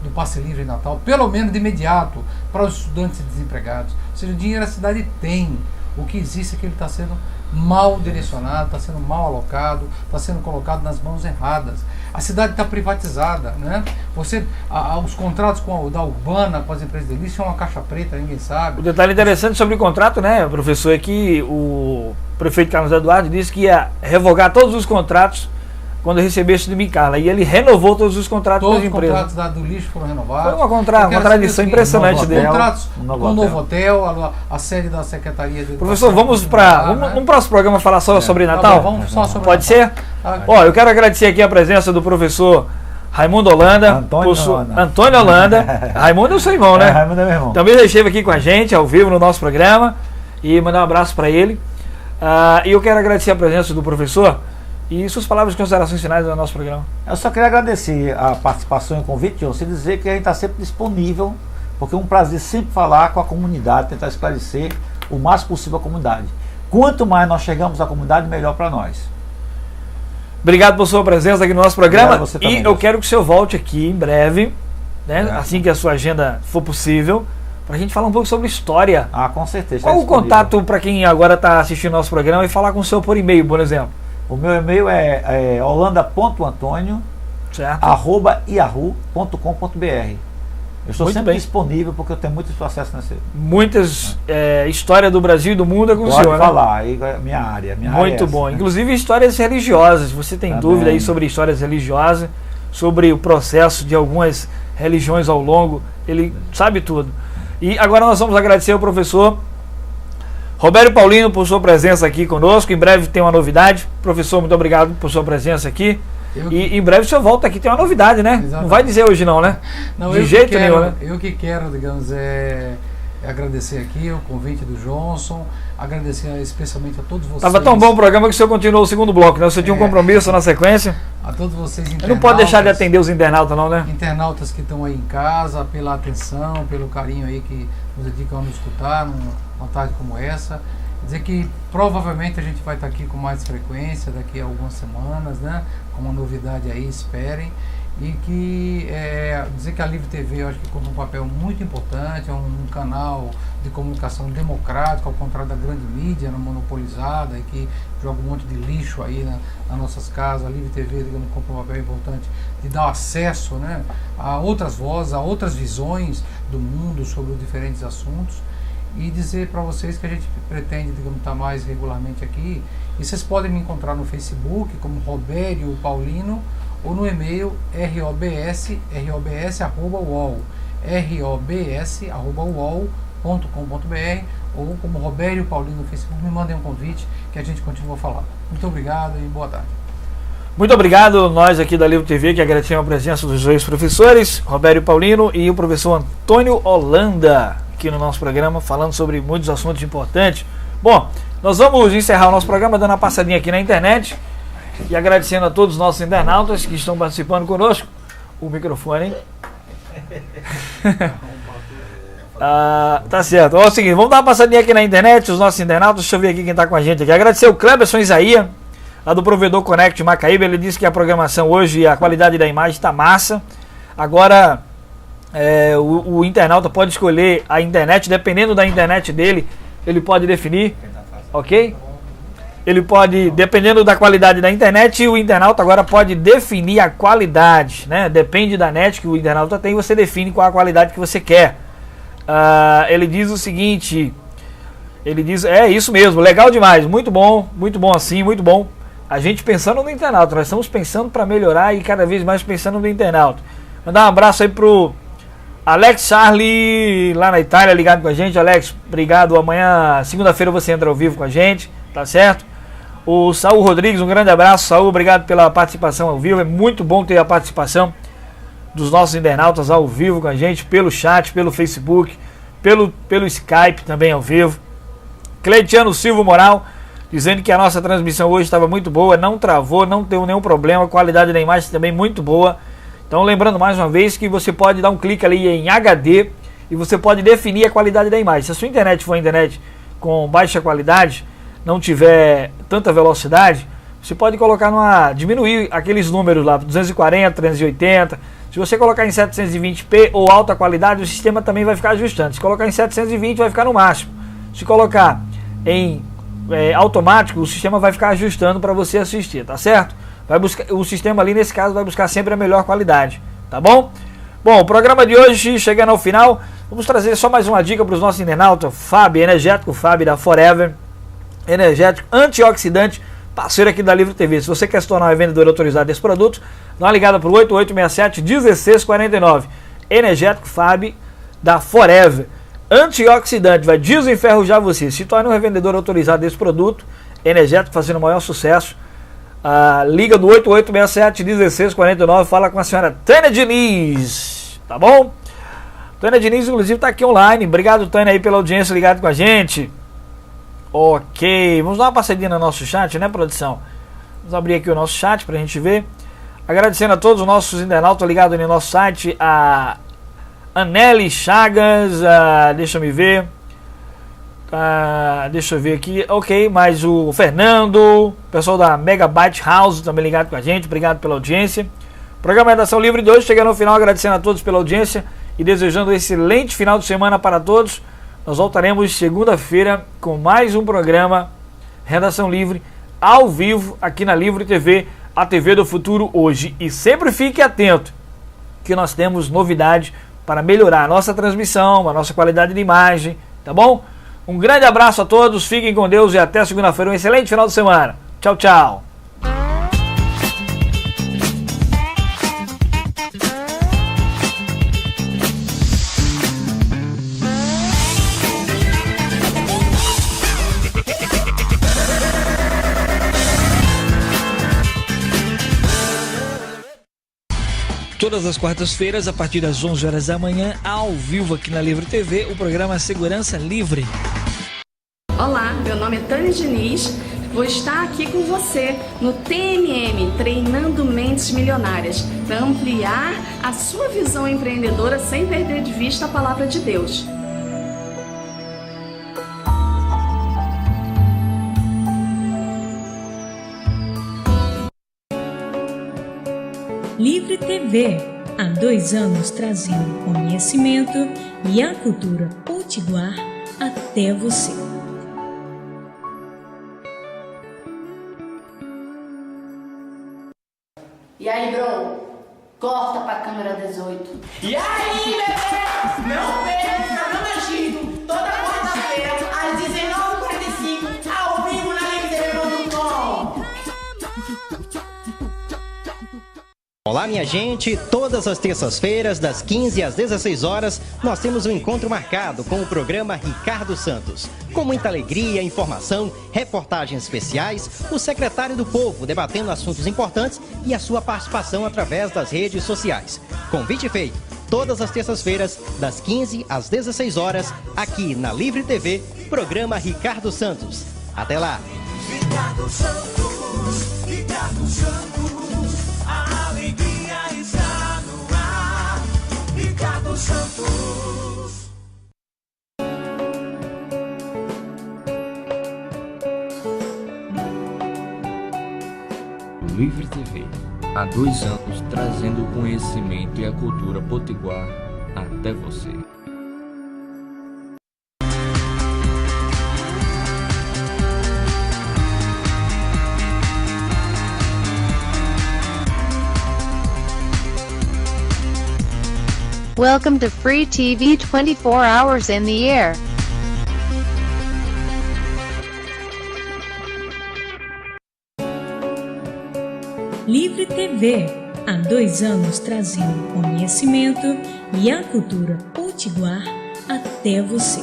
Speaker 3: do passe livre em Natal, pelo menos de imediato, para os estudantes desempregados. Ou seja, o dinheiro a cidade tem. O que existe é que ele está sendo mal direcionado, está sendo mal alocado, está sendo colocado nas mãos erradas. A cidade está privatizada, né? Os contratos da Urbana com as empresas de lixo são uma caixa preta, ninguém sabe.
Speaker 2: O detalhe interessante sobre o contrato, né, professor, é que o prefeito Carlos Eduardo disse que ia revogar todos os contratos quando recebesse do Micarla, e ele renovou todos os contratos das empresas.
Speaker 3: Todos os contratos do lixo foram renovados.
Speaker 2: Foi uma contradição impressionante dele.
Speaker 3: Contratos com o Novo Hotel, a sede da Secretaria de...
Speaker 2: Professor, vamos no próximo programa falar só sobre Natal?
Speaker 3: Tá bom, vamos só sobre
Speaker 2: Pode
Speaker 3: Natal.
Speaker 2: ser? Ó, eu quero agradecer aqui a presença do professor Raimundo Holanda. Antônio Holanda. Raimundo é o seu irmão, né?
Speaker 14: Raimundo é meu irmão.
Speaker 2: Também já esteve aqui com a gente, ao vivo, no nosso programa. E mandar um abraço para ele. E eu quero agradecer a presença do professor e suas palavras de considerações finais do nosso programa.
Speaker 14: Eu só queria agradecer a participação e o convite, João, e dizer que a gente está sempre disponível, porque é um prazer sempre falar com a comunidade, tentar esclarecer o máximo possível a comunidade. Quanto mais nós chegamos à comunidade, melhor para nós.
Speaker 2: Obrigado por sua presença aqui no nosso programa.
Speaker 14: Você também,
Speaker 2: e eu quero que o senhor volte aqui em breve, né, assim que a sua agenda for possível, para a gente falar um pouco sobre história.
Speaker 14: Com certeza.
Speaker 2: Qual o contato para quem agora está assistindo nosso programa e falar com o senhor por e-mail, por exemplo?
Speaker 14: O meu e-mail é holanda.antonio@yahoo.com.br. Eu estou
Speaker 2: Muito
Speaker 14: sempre
Speaker 2: bem
Speaker 14: disponível porque eu tenho muitos processos nesse.
Speaker 2: Muitas história do Brasil e do mundo é com o senhor, né?
Speaker 14: Falar, aí minha área.
Speaker 2: Muito bom.
Speaker 14: Né?
Speaker 2: Inclusive histórias religiosas. Você tem dúvida aí sobre histórias religiosas, sobre o processo de algumas religiões ao longo, ele sabe tudo. E agora nós vamos agradecer ao professor Robério Paulino por sua presença aqui conosco. Em breve tem uma novidade. Professor, muito obrigado por sua presença aqui. E em breve o senhor volta aqui, tem uma novidade, né?
Speaker 3: Exatamente.
Speaker 2: Não vai dizer hoje não, né?
Speaker 3: Não,
Speaker 2: de jeito nenhum, né?
Speaker 3: Eu que quero, digamos, agradecer aqui o convite do Johnson, agradecer especialmente a todos vocês.
Speaker 2: Estava tão bom o programa que o senhor continuou o segundo bloco, né? Você tinha um compromisso na sequência.
Speaker 3: A todos vocês internautas.
Speaker 2: Não pode deixar de atender os internautas não, né?
Speaker 3: Internautas que estão aí em casa, pela atenção, pelo carinho aí que nos dedicam a nos escutar numa tarde como essa. Dizer que provavelmente a gente vai estar aqui com mais frequência daqui a algumas semanas, né? Com uma novidade aí, esperem. E que dizer que a Livre TV eu acho que cumpre um papel muito importante, é um canal de comunicação democrático, ao contrário da grande mídia, monopolizada, e que joga um monte de lixo aí nas nossas casas. A Livre TV, digamos, cumpre um papel importante de dar acesso, né, a outras vozes, a outras visões do mundo sobre os diferentes assuntos. E dizer para vocês que a gente pretende, digamos, estar mais regularmente aqui. E vocês podem me encontrar no Facebook como Robério Paulino, ou no e-mail robs@uol.com.br, ou como Robério Paulino no Facebook. Me mandem um convite que a gente continua a falar. Muito obrigado e boa tarde.
Speaker 2: Muito obrigado, nós aqui da Livre TV, que agradecemos a presença dos dois professores, Robério Paulino e o professor Antônio Holanda, aqui no nosso programa, falando sobre muitos assuntos importantes. Bom, nós vamos encerrar o nosso programa dando uma passadinha aqui na internet e agradecendo a todos os nossos internautas que estão participando conosco. O microfone, hein? Tá certo. É o seguinte, vamos dar uma passadinha aqui na internet, os nossos internautas. Deixa eu ver aqui quem está com a gente aqui. Agradecer o Cleberson Isaías, lá do Provedor Connect Macaíba. Ele disse que a programação hoje, a qualidade da imagem está massa. Agora, o internauta pode escolher a internet, dependendo da internet dele, ele pode definir, ok? Ele pode, dependendo da qualidade da internet, o internauta agora pode definir a qualidade, né? Depende da net que o internauta tem, você define qual a qualidade que você quer. Ele diz o seguinte, ele diz, isso mesmo, legal demais, muito bom assim, muito bom. A gente pensando no internauta, nós estamos pensando para melhorar e cada vez mais pensando no internauta. Mandar um abraço aí pro Alex Charlie, lá na Itália, ligado com a gente. Alex, obrigado. Amanhã, segunda-feira, você entra ao vivo com a gente, tá certo? O Saul Rodrigues, um grande abraço. Saul, obrigado pela participação ao vivo. É muito bom ter a participação dos nossos internautas ao vivo com a gente, pelo chat, pelo Facebook, pelo Skype também ao vivo. Cleitiano Silva Moral, dizendo que a nossa transmissão hoje estava muito boa, não travou, não deu nenhum problema, a qualidade da imagem também muito boa. Então lembrando mais uma vez que você pode dar um clique ali em HD e você pode definir a qualidade da imagem. Se a sua internet for uma internet com baixa qualidade, não tiver tanta velocidade, você pode colocar diminuir aqueles números lá, 240, 380. Se você colocar em 720p ou alta qualidade, o sistema também vai ficar ajustando. Se colocar em 720 vai ficar no máximo. Se colocar em automático, o sistema vai ficar ajustando para você assistir, tá certo? Vai buscar, o sistema ali nesse caso vai buscar sempre a melhor qualidade, tá bom? Bom, o programa de hoje chegando ao final, vamos trazer só mais uma dica para os nossos internautas. Fábio, energético Fábio da Forever, energético antioxidante, parceiro aqui da Livre TV. Se você quer se tornar um vendedor autorizado desse produto, dá uma ligada para o 8867-1649. Energético Fábio da Forever, antioxidante, vai desenferrujar você. Se torne um revendedor autorizado desse produto, energético, fazendo o maior sucesso. Liga do 8867-1649, fala com a senhora Tânia Diniz, tá bom? Tânia Diniz, inclusive, tá aqui online. Obrigado, Tânia, aí pela audiência, ligado com a gente. Ok, vamos dar uma passadinha no nosso chat, né, produção? Vamos abrir aqui o nosso chat pra gente ver. Agradecendo a todos os nossos internautas ligados no nosso site. A Aneli Chagas, deixa eu me ver. Deixa eu ver aqui, ok, mas o Fernando, o pessoal da Megabyte House também ligado com a gente, obrigado pela audiência. O programa Redação Livre de hoje chegando ao final, agradecendo a todos pela audiência e desejando um excelente final de semana para todos. Nós voltaremos segunda-feira com mais um programa Redação Livre ao vivo aqui na Livre TV, a TV do futuro hoje. E sempre fique atento que nós temos novidade para melhorar a nossa transmissão, a nossa qualidade de imagem, tá bom? Um grande abraço a todos, fiquem com Deus e até segunda-feira. Um excelente final de semana. Tchau, tchau.
Speaker 15: Todas as quartas-feiras, a partir das 11 horas da manhã, ao vivo aqui na Livre TV, o programa Segurança Livre.
Speaker 13: Olá, meu nome é Tânia Diniz, vou estar aqui com você no TMM, Treinando Mentes Milionárias, para ampliar a sua visão empreendedora sem perder de vista a palavra de Deus.
Speaker 16: Livre TV, há 2 anos trazendo conhecimento e a cultura potiguar até você.
Speaker 4: E aí, bro? Corta pra câmera 18.
Speaker 5: E aí, bebê? Não perca, não agito. Toda quarta-feira, às 19h45, ao vivo na livretv.com.
Speaker 10: Olá, minha gente, todas as terças-feiras, das 15 às 16 horas, nós temos um encontro marcado com o programa Ricardo Santos. Com muita alegria, informação, reportagens especiais, o secretário do Povo debatendo assuntos importantes e a sua participação através das redes sociais. Convite feito, todas as terças-feiras, das 15 às 16 horas, aqui na Livre TV, programa Ricardo Santos. Até lá!
Speaker 7: Ricardo Santos, Ricardo Santos, a alegria está no ar. Ricardo Santos.
Speaker 19: Livre TV, há 2 anos trazendo o conhecimento e a cultura potiguar até você.
Speaker 12: Welcome to Free TV 24 hours in the air.
Speaker 16: Livre TV, Há 2 anos trazendo conhecimento e a cultura potiguar até você.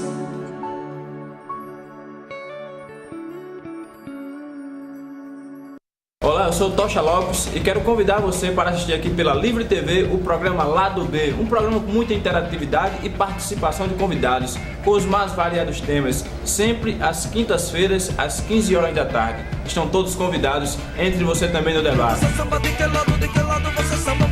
Speaker 6: Olá, eu sou Tocha Lopes e quero convidar você para assistir aqui pela Livre TV o programa Lado B, um programa com muita interatividade e participação de convidados, com os mais variados temas, sempre às quintas-feiras, às 15 horas da tarde. Estão todos convidados, entre você também no debate.
Speaker 7: Você samba de que lado você samba?